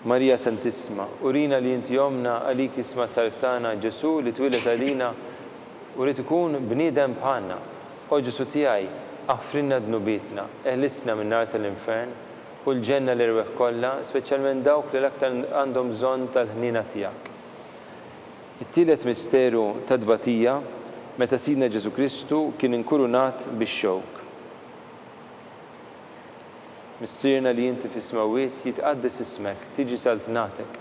Marija Santissima, urina li inti jomna għalik isma tartana Ġesu li twilet għalina u li tkun bniedem bħalna. O Ġesu tiegħi, aħfrinna dnubietna, eħlisna minn nar tal-infern u l-ġenna l-irweħ kollha, speċjalment dawk li l-aktar għandhom bżonn tal-ħnina tiegħek. It-tielet misteru ta' dbatija meta Sidna Ġesu Kristu kien inkurunat bix-xewk. Missirna li inti fis-smawiet jitqaddes ismek, tiġi saltnatek,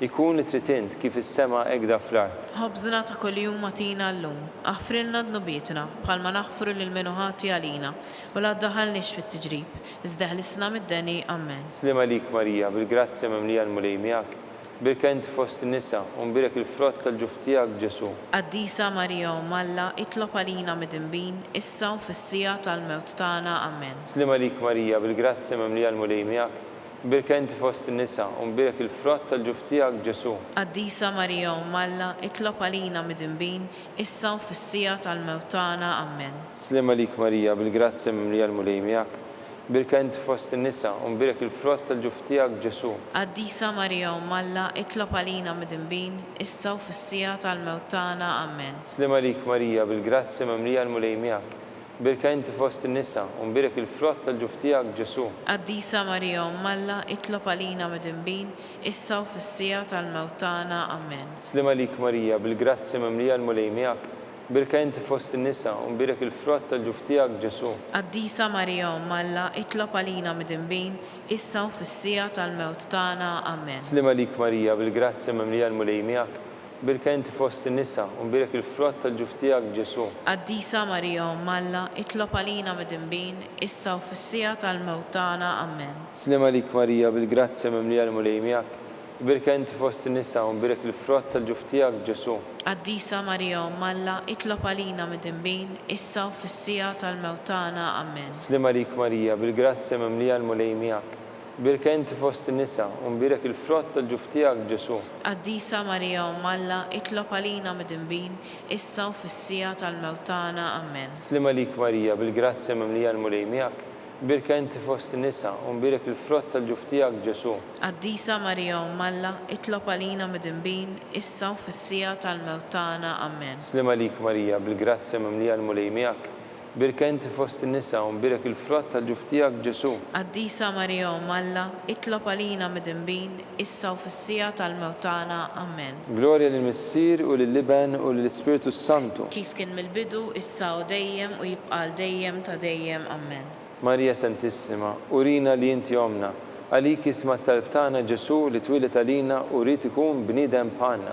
ikun li trid int kif is-sema hekk fl-art. Ħobżna ta' kuljum atina llum, aħfrilna dnubietna bħalma naħfru lil min ħati għalina u la ddaħħalniex fit-tiġrib, iżda ħlisna mid-deni amen. Slim għalik Marija, bil-grazzja mimlija l-mulej miegħek, imbirka inti fost in-nisa u mbirek il-frott tal-ġuf tiegħek Ġesu. Qaddisa Marija Umm Alla, itlob għalina mid-inbin, issa u fis-sija tal-mewt tagħna amen. Slim għalik Marija, bil-grazzja mimlija l-mulej miegħek, imbirka inti fost in-nisa u mbirek il-frott tal-ġuf tiegħek Ġesu. Qaddisa Marija Umm Alla, itlob għalina mid-inbin, issa u fis-sija tal-mewt tagħna amen. Slim għalik Marija, bil-grazzja mimlija l-mulej miegħek, imbirka inti fost in-nisa u mbirek il-frott tal-ġuf tiegħek Ġesu. Qaddisa Marija Umm Alla, itlob għalina mid-inbin, issa u fis-sija tal-mewt tagħna amen. Slim għalik Marija, bil-grazzja mimlija l-mulej miegħek, imbirka inti fost in-nisa u mbirek il-frott tal-ġuf tiegħek Ġesu. Qaddisa Marija Umm Alla, itlob għalina mid-inbin, issa u fis-sija tal-mewt tagħna amen. Slim għalik Marija, bil-grazzja mimlija l-mulej miegħek, imbirka inti fost in-nisa u mbirek il-frott tal-ġuf tiegħek Ġesu. Qaddisa Marija Umm Alla, itlob għalina mid-inbin, issa u fis-sija tal-mewt tagħna amen. Slim għalik Marija, bil-grazzja mimlija l-mulej miegħek, imbirka inti fost in-nisa u mbirek il-frott tal-ġuf tiegħek Ġesu. Qaddisa Marija Umm Alla, itlob għalina mid-inbin, issa u fis-sija tal-mewt tagħna amen. Slim għalik Marija, bil-grazzja mimlija l-mulej miegħek, imbirka inti fost in-nisa u mbirek il-frott tal-ġuf tiegħek Ġesu. Qaddisa Marija Umm Alla, itlob għalina mid-inbin, issa u fis-sija tal-mewt tagħna amen. Slim għalik Marija, bil-grazzja mimlija l-mulej miegħek, imbirka inti fost in-nisa u mbirek il-frott tal-ġuf tiegħek Ġesu. Qaddisa Marija Umm Alla, itlob għalina mid-inbin, issa u fis-sija tal-mewt tagħna amen. Slim għalik Marija, bil-grazzja mimlija l-mulej miegħek, Birka inti fost in-nisa u mbirek il-frott tal-ġuf tiegħek Ġesu. Qaddisa Marija Alla, itlob għalina midinbin, issa u fis-sija tal-mewt tagħna. Amen. Slima lik Marija, bil-grazzja mimlija l-mulej miegħek. Birka inti fost in-nisa u mbirek il-frott tal-ġuf tiegħek Ġesu. Qaddisa Marija Alla, itlob għalina midinbin, issa u fis-sija tal-mewt tagħna. Amen. Glorja lill-Missier u lill-Liben u lill-Ispiritu Santu. Kif kien mill-bidu, issa u dejjem u jibqa' dejjem ta' dejjem. Amen. Marija Santissima, urina li inti omna, għalik isma t-talb tagħna Ġesu li twilet għalina u rrid ikun bniedem bħalna.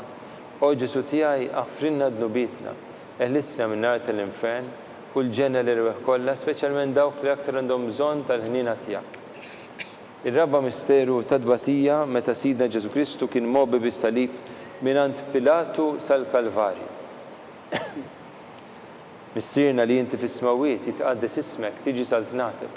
O Ġesu tiegħi aħfrinna dnubitna, eħlisna minn nar tal-infern, kull ġenna li rweħ kollha, speċjalment dawk li aktar għandhom bżonn tal-ħnina tiegħek. Ir-raba misteru ta' dbatija meta Sidna Ġesu Kristu kien mobi bis-salib mingħand Pilatu sal-Kalvarju. Missierna li inti fis-smawiet jitqaddes ismek, tiġi saltnatek,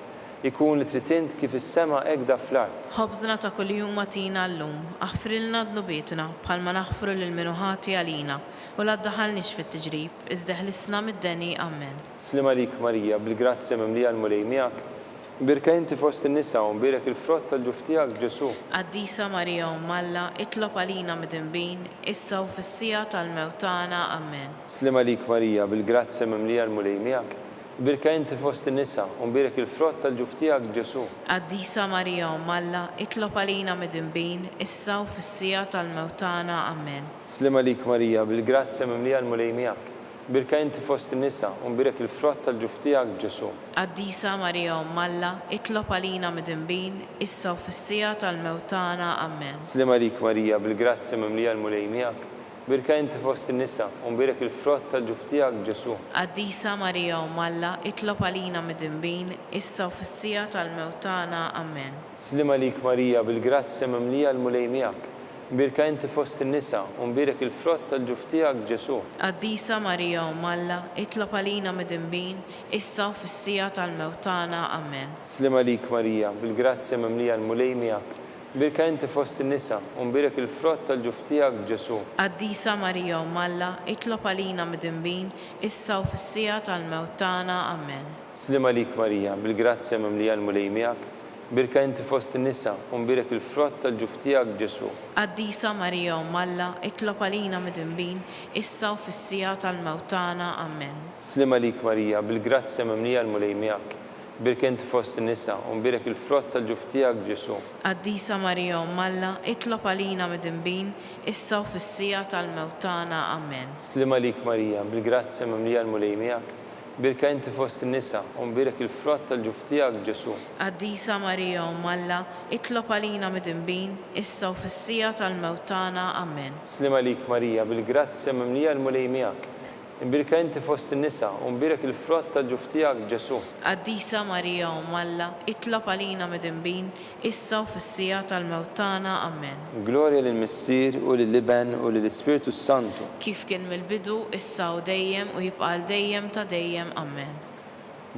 ikun li trid kif is-sema hekk da fl-art. Ħobżna ta' kuljum atina llum, aħfrilna dnubietna bħalma naħfru lil minuħati għalina u la ddaħħalniex fit-tiġrib, iżda ħlisna mid-deni. Amen. Slima lik Marija, bil-grazzja mimlija l-mulej miegħek, birka inti fost in-nisa u mbirek il-frott tal-ġuf tiegħek Ġesu. Qaddisa Marija Alla, itlob għalina midinbin, issa u fis-sija tal-mewt tagħna. Amen. Slima lik Marija, bil-grazzja mimlija l-mulej miegħek, birka inti fost in-nisa u mbirek il-frott tal-ġuf tiegħek Ġesu. Qaddisa Marija Alla, itlob għalina midinbin, issa u fis-sija tal-mewt tagħna. Amen. Slima lik Marija, bil-grazzja mimlija l-mulej miegħek, birka inti fost in-nisa u mbirek il-frott tal-ġuf tiegħek Ġesu. Qaddisa Marija Alla, itlob għalina midinbin, issa u fis-sija tal-mewt tagħna. Amen. Slima lik Marija, bil-grazzja mimlija l-mulej miegħek, birka inti fost in-nisa u mbirek il-frott tal-ġuf tiegħek Ġesu. Qaddisa Marija Alla, itlob għalina midinbin, issa u fis-sija tal-mewt tagħna. Amen. Slima lik Marija, bil-grazzja mimlija l-mulej miegħek, birka inti fost in-nisa u mbirek il-frott tal-ġuf tiegħek Ġesu. Qaddisa Marija Alla, itlob għalina midinbin, issa u fis-sija tal-mewt tagħna. Amen. Slima lik Marija, bil-grazzja mimlija l-mulej miegħek, birka inti fost in-nisa u mbirek il-frott tal-ġuf tiegħek Ġesu. Qaddisa Marija Alla, itlob għalina midinbin, issa u fis-sija tal-mewt tagħna. Amen. Slima lik Marija, bil-grazzja mimlija l-mulej miegħek, birka inti fost in-nisa u mbirek il-frott tal-ġuf tiegħek Ġesu. Qaddisa Marija Alla, itlob għalina midinbin, issa u fis-sija tal-mewt tagħna. Amen. Slima lik Marija, bil-grazzja mimlija l-mulej miegħek, birka inti fost in-nisa u mbirek il-frott tal-ġuf tiegħek Ġesu. Qaddisa Marija Alla, itlob għalina midinbin, issa u fis-sija tal-mewt tagħna. Amen. Slima lik Marija, bil-grazzja mimlija l-mulej miegħek, birka inti fost in-nisa u mbirek il-frott tal-ġuf tiegħek Ġesu. Qaddisa Marija Alla, itlob għalina midinbin, issa u fis-sija tal-mewt tagħna. Amen. Slima lik Marija, bil-grazzja mimlija l-mulej miegħek, birka inti fost in-nisa u mbirek il-frott tal-ġuf tiegħek Ġesu. Qaddisa Marija Alla, itlob għalina midinbin, issa u fis-sija tal-mewt tagħna. Amen. Glorja lill-Missier u lill-Liben u lill-Ispiritu Santu. Kif kien mill-bidu, issa u dejjem u jibqa' dejjem ta' dejjem. Amen.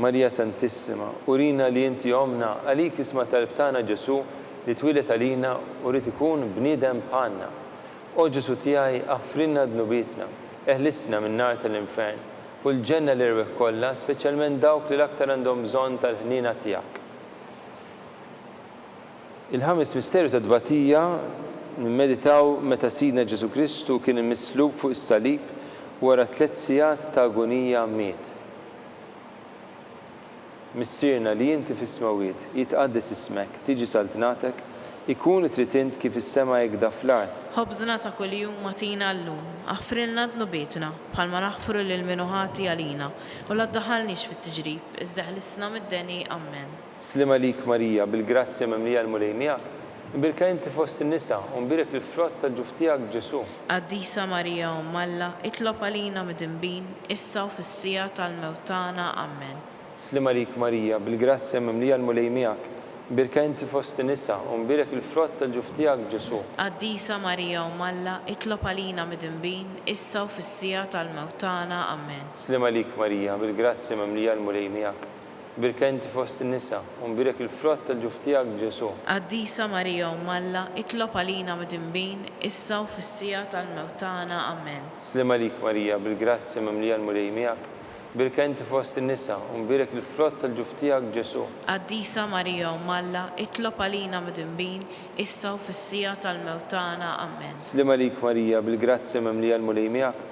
Marija Santissima, urina li inti omna, għalik isma talb tagħna Ġesu li twilet għalina u rrid ikun bniedem bħalna. O Ġesu tiegħi aħfrinna dnubietna, eħlisna minn nar tal-infern, kull ġenna li rweħ kollha, speċjalment dawk li l-aktar għandhom bżonn tal-ħnina tiegħek. Il-ħames misteru ta' dbatija nimmeditaw meta Sidna Ġesu Kristu kien immislub fuq is-salib wara 3 sigħat ta' agonija miet. Missierna li inti fis-smawiet jitqaddes ismek, tiġi saltnatek, ikun li trid kif is-sema hekk da fl-art. Ħobżna ta' kuljum atina llum, aħfrilna dnubietna bħalma naħfru lil minuħati għalina u la ddaħħalniex fit-tiġrib, iżda ħlisna mid-deni. Amen. Slima lik Marija, bil-grazzja mimlija l-mulej miegħek, birka inti fost in-nisa u mbirek il-frott tal-ġuf tiegħek Ġesu. Qaddisa Marija Alla, itlob għalina midinbin, issa u fis-sija tal-mewt tagħna. Amen. Slima lik Marija, bil-grazzja mimlija l-mulej miegħek, birka inti fost in-nisa u mbirek il-frott tal-ġuf tiegħek Ġesu. Qaddisa Marija Alla, itlob għalina midinbin, issa u fis-sija tal-mewt tagħna. Amen. Slima lik Marija, bil-grazzja mimlija l-mulej miegħek, birka inti fost in-nisa u mbirek il-frott tal-ġuf tiegħek Ġesu. Qaddisa Marija Alla, itlob għalina midinbin, issa u fis-sija tal-mewt tagħna. Amen. Slima lik Marija, bil-grazzja mimlija l-mulej miegħek, Birka inti fost in-nisa u mbirik il-frott tal-ġuf tiegħek Ġesu. Qaddisa Marija u Malla, itlob għalina midinbin, issa u fis-sija tal-mewtana. Amen. Slima lik Marija, bil-grazzja memlija l-mulej miegħek.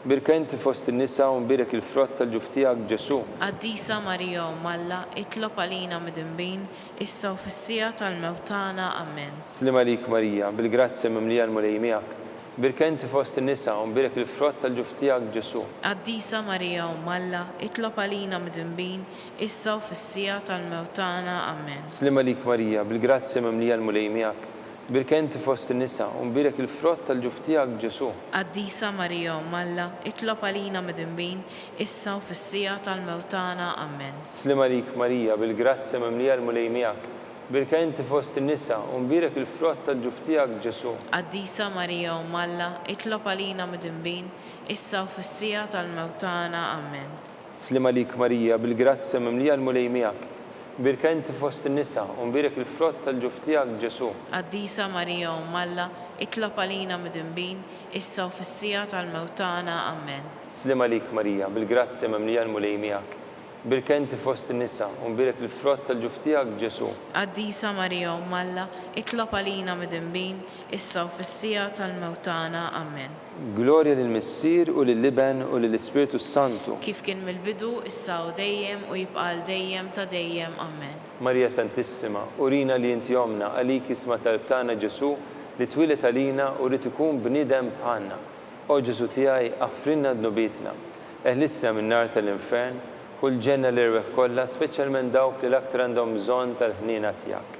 Birka inti fost in-nisa u mbirik il-frott tal-ġuf tiegħek Ġesu. Qaddisa Marija u Malla, itlob għalina midinbin, issa u fis-sija tal-mewtana. Amen. Slima lik Marija, bil-grazzja memlija l-mulej miegħek. Birka inti fost in-nisa u mbirik il-frott tal-ġuf tiegħek Ġesu. Qaddisa Marija u Malla, itlob għalina midinbin, issa u fis-sija tal-mewtana. Amen. Slima lik Marija, bil-grazzja memlija l-mulej miegħek. Birka inti fost in-nisa u mbirik il-frott tal-ġuf tiegħek Ġesu. Qaddisa Marija u Malla, itlob għalina midinbin, issa u fis-sija tal-mewtana. Amen. Slima lik Marija, bil-grazzja memlija l-mulej miegħek. Birka inti fost in-nisa u mbirik il-frott tal-ġuf tiegħek Ġesu. Qaddisa Marija u Malla, itlob għalina midinbin, issa u fis-sija tal-mewtana. Amen. Slima lik Marija, bil-grazzja memlija l-mulej miegħek. Birka inti fost in-nisa u mbirik il-frott tal-ġuf tiegħek Ġesu. Qaddisa Marija u Malla, itlob għalina midinbin, issa u fis-sija tal-mewtana. Amen. Slima lik Marija, bil-grazzja memlija l-mulej miegħek. Birka inti fost in-nisa u mbirik il-frott tal-ġuf tiegħek Ġesu. Qaddisa Marija u Malla, itlob għalina midinbin, issa u fis-sija tal-mewtana. Amen. Glorja lill-Missier u lill-Iben u lill-Ispiritu Santu. Kif kien mill-bidu, issa u dejjem u jibqa' dejjem ta' dejjem. Amen. Marija Santissima, urina li inti jomna għalik isma tal-btana Ġesu li twilet għalina u li tkun bniedem bħalna. O Ġesu tiegħi aħfrinna dnubitna, eħlisna min-nar tal-infern u l-ġenna l-irweħ kollha, speċjalment dawk li l-aktar għandhom bżonn tal-ħniena tiegħek.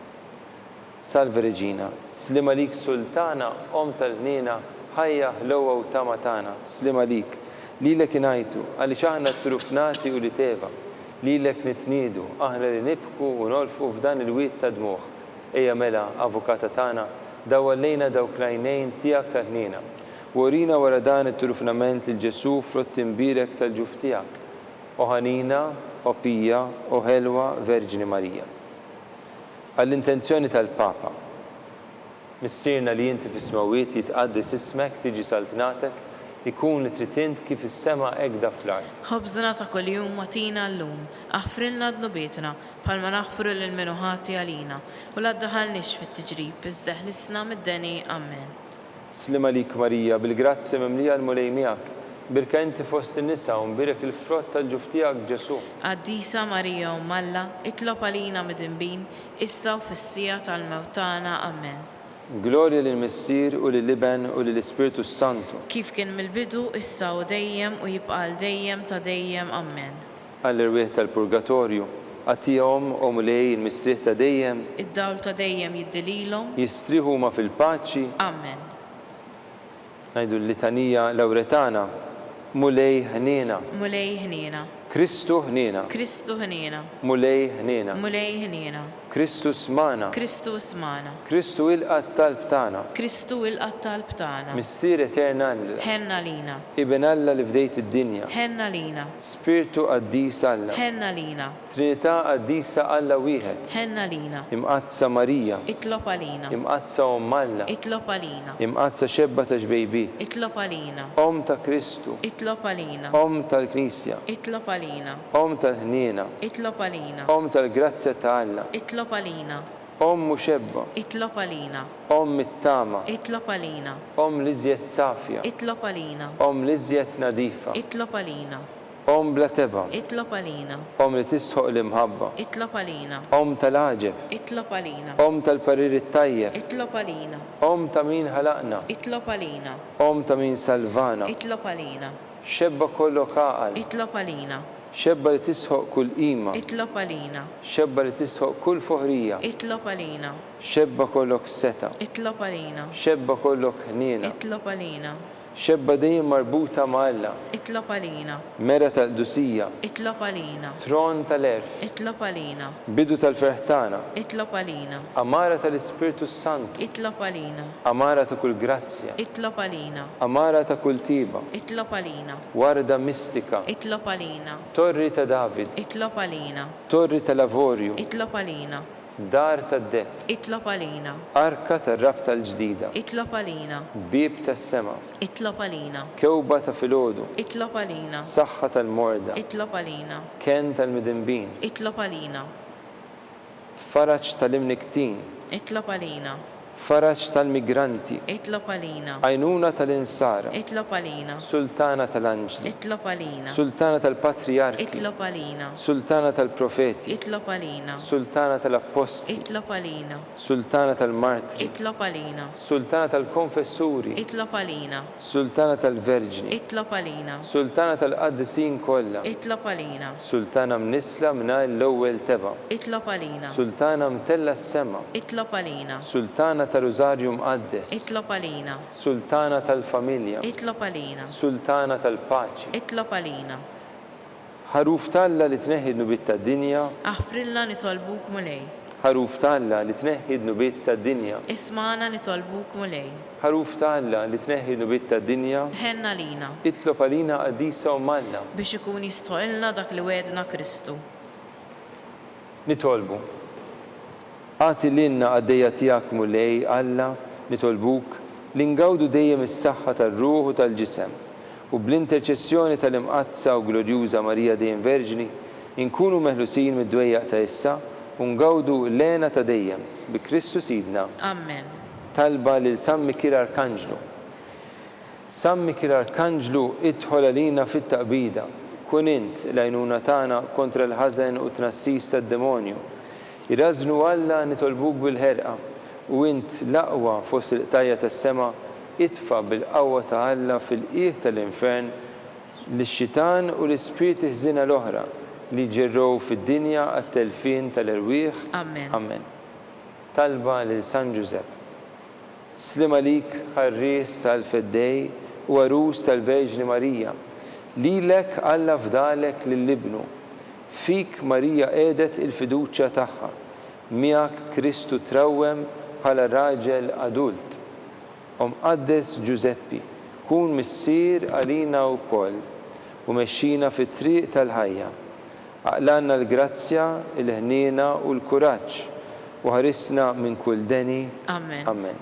Salve Reġina, slima lik Sultana, om tal-ħniena, ħajja ħlowa u tama tagħna, slima lik, lilek ingħajtu għaliex aħna trufnati u li teva, lilek nitniedu aħna li nibku u nolfu f'dan il-wiet ta' dmuħ. Ejja mela, avukata tagħna, dawwallejna dawk l-għajnejn tiegħek tal-ħniena, u urina wara dan it-trufnament lil Ġesu frott imbirek tal-ġuf tiegħek. O ħanina, o Pija, o Ħelwa, Verġini Marija. Għall-intenzjoni tal-Papa, missirna li inti fis-smawiet jitqaddis ismek tiġi saltnatek, ikun li trid int kif is-sema hekk fl-art. Ħobżna ta' kuljum matina llum, aħfrilna dnubietna bħalma naħfru lil minuħati għalina, u la ddaħħalniex fit-tiġrib iżda ħlisna mid-deni. Amen. Slima lik Marija, bil-grazzja memlija l-mulej miegħek. Birka inti fost in-nisa u mbirik il-frott tal-ġuf tiegħek Ġesu. Qaddisa Marija u Malla, itlob għalina midinbin, issa u fis-sija tal-mewtana. Amen. Glorja lill-Missier u lill-Iben u lill-Ispiritu Santu. Kif kien mill-bidu, issa u dejjem u jibqa' dejjem ta' dejjem. Amen. Għall-irwieħ tal-Purgatorju, għatihom u mulej il-mistrieħ ta' dejjem, id-dawl ta' dejjem jiddililhom. jistrieħu ma fil-paċi. Amen. Ngħidu l-litanija Lawretana, mulej ħniena, Mulej ħniena, Kristu ħniena, Kristu ħniena, mulej ħniena, Mulej ħniena, Kristu smana, Kristu smana, Kristu ilqa' talb tagħna, Kristu il-qatt talb tagħna. Missier eternal, Ħenna lina, Iben Alla li fdejt id-dinja, ħenna lina, Spiritu qaddis Alla, ħenna lina, Trinità qaddisa Alla wieħed, ħenna lina, imqazza Marija, itlob għalina, imqazza Omm Alla, itlob għalina, imqazza xebba ta' ġbejbiet, itlob għalina, Om ta' Kristu, itlob għalina, Om tal-Knisja, itlob għalina, Om tal-ħniena, itlob għalina, Om tal-grazzja ta' Alla, itlob għalina, Om muxebba, itlob għalina, Om it-tama, itlob għalina, Om liżjed safja, itlob għalina, Om liżjed nadifa, itlob għalina, Om bla teba, itlob għalina, Om li tisħoq l-imħabba, itlob għalina, Om tal-aġeb, itlob għalina, Om tal-parir it-tajjeb, itlob għalina, Om ta' min ħalaqna, itlob għalina, Om ta' min salvana, itlob għalina, xebba kollok għaqal, itlob għalina, xebba li tisħoq kull qima, itlob għalina, xebba li tisħoq kull foħrija, itlob għalina, xebba kollok seta, itlob għalina, xebba kollok ħniena, itlob għalina, xebba dejjem marbuta ma' Alla, itlob għalina, mera tal-dusija, itlob għalina, tron tal-erf, itlob għalina, bidu tal-ferħtana, itlob għalina, amara tal-Ispiritu Santu, itlob għalina, amara ta' kull grazzja, itlob għalina, amara ta' kull tiba, itlob għalina, warda mistika, itlob għalina, torri ta' David, itlob għalina, torri ta' lavorju, itlob għalina, dar tad-deb, itlob għalina, arka tar-rabta l-ġdida, itlob għalina, bib tas-sema, itlob għalina, kewba ta' filgħodu, itlob għalina, saħħa tal-morda, itlob għalina, ken tal-midinbin, itlob għalina, faraġ tal-imniktin, itlob għalina, faraġ tal-migranti, itlob għalina, għajnuna tal-insara, itlob għalina, sultana tal-anġli, itlob għalina, sultana tal-patriarki, itlob għalina, sultana tal-profeti, itlob għalina, sultana tal-apposti, itlob għalina, sultana tal-martri, itlob għalina, sultana tal-konfessuri, itlob għalina, sultana tal-verġni, itlob għalina, sultana tal-qaddisin kollha, itlob għalina, sultana mnisla mingħajr l-ewwel teba, itlob għalina, sultana mtella s-sema, itlob għalina, sultana tal-Rużarju mqaddes, itlob għalina, sultana tal-familja, itlob għalina, sultana tal-paċi, itlob għalina, ħaruf Talla li tneħħi nubiet tad-dinja, aħfrilna nitolbuk mulej, ħaruf Talla li tneħħi nubiet tad-dinja, ismana nitolbuk mulej, ħaruf Talla li tneħħi nubiet tad-dinja, ħenna lina, itlob għalina qadisa u manna, biex ikun jistoqilna dak li wedna Kristu. nitolbu. Għati l-inna għaddejja tijak mulej, Alla, nitolbuk, li ngawdu dejjem is-saħħa tar-ruħ u tal-ġisem u bl-interċessjoni tal-imqazza u glorjuża Marija dejjem Verġni, inkunu meħlusin mid-dwejjaq ta' issa u ngawdu l-lena ta' dejjem bi Kristu Sidna. Amen. Talba lil San Mikil Arkanġlu. San Mikil Arkanġlu idħol għalina fit-taqbida, kun int l-għajnuna tagħna kontra l-ħażen u tnassis tad-demonju. Irażnu Alla nitolbuk bil-ħerqa u int l-aqwa fost il-qtajja tas-sema itfa bil-qawwa ta' Alla fil-qiegħ tal-infern lix-xitan u l-ispiriti ħżina l-oħra li ġerrow fid-dinja għat-telfin tal-irwieħ. Amen. Amen. Talba lil San Giuseppe. Slima lik ħarries tal-feddej u għarus tal-Verġni Marija. Lilek Alla fdalek lill-ibnu. Fik Marija qiegħdet il-fiduċja tagħha. Miegħek Kristu trawwem bħala raġel adult. Mqaddes Giuseppi, kun missier għalina wkoll u mexxina fit-triq tal-ħajja. Aqlanna l-grazzja, il-ħniena u l-kuraġġ u ħarisna minn kull deni. Amen. Amen.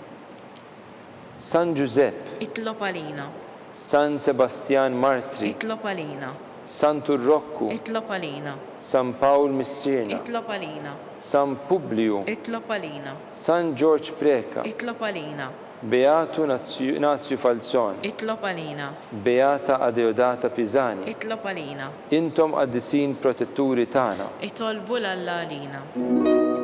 San Giuseppe, Itlob għalina, San Sebastian Martri, itlob għalina, San Turrokku, itlob għalina, San Paul Missirna, itlob għalina, San Publiu, itlob għalina, San George Preka, itlob għalina, Beatu Nazio Falzon, itlob għalina, Beata Adeodata Pisani, itlob għalina, intom qaddisin protetturi tagħna. itolbu l-Alla għalina.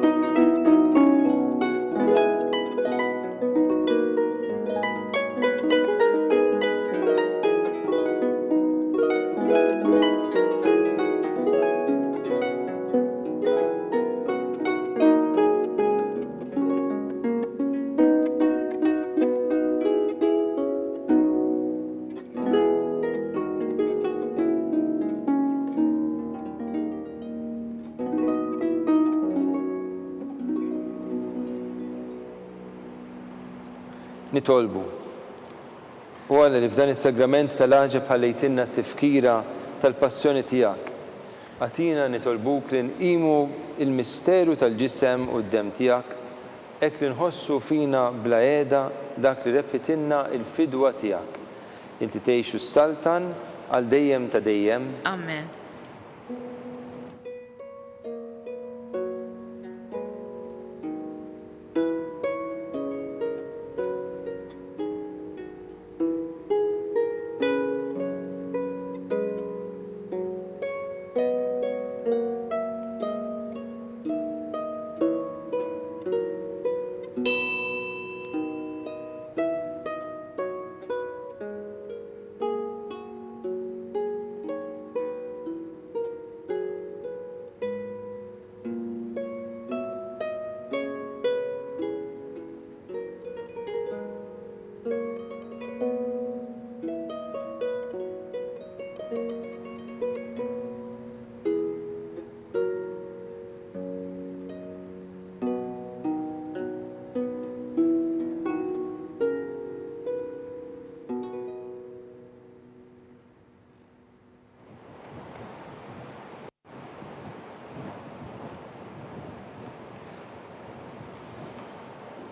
Nitolbu. U għalla li f'dan is-sagrament tal-ħaġeb ħallejtinna t-tifkira tal-passjoni tiegħek. Għatina nitolbuk li nqimu il-misteru tal-ġisem u d-dem tiegħek, hekk li nħossu fina bla qiegħda dak li rebħitilna il-fidwa tiegħek. Inti tgħixu s-saltan għal dejjem ta' dejjem. Amen.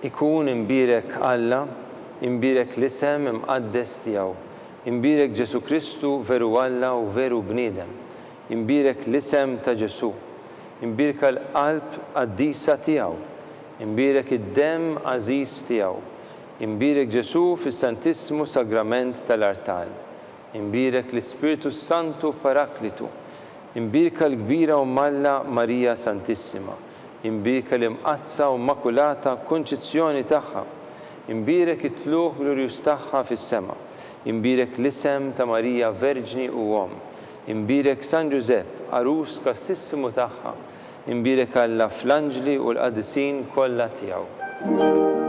ikun imbirek Alla, imbirek l-isem imqaddes tiegħu, imbirek Ġesu Kristu veru Alla u veru bniedem, imbirek l-isem ta' Ġesu, imbirka l-qalb qaddisa tiegħu, imbirek id-dem għażiż tiegħu, imbirek Ġesu fis-Santissimu Sagrament tal-Artal, imbirek l-Ispiritu Santu Paraklitu, imbirka l-kbira u malla Marija Santissima, imbirka l-imqazza u immakulata konċizzjoni tagħha, imbirek it-tluħ glorjus tagħha fis-sema, imbirek l-isem ta' Marija Verġni u Om, imbirek San Giuseppe, arus kastissimu tagħha, imbirek Alla fl-anġli u l-qadisin kollha tiegħu.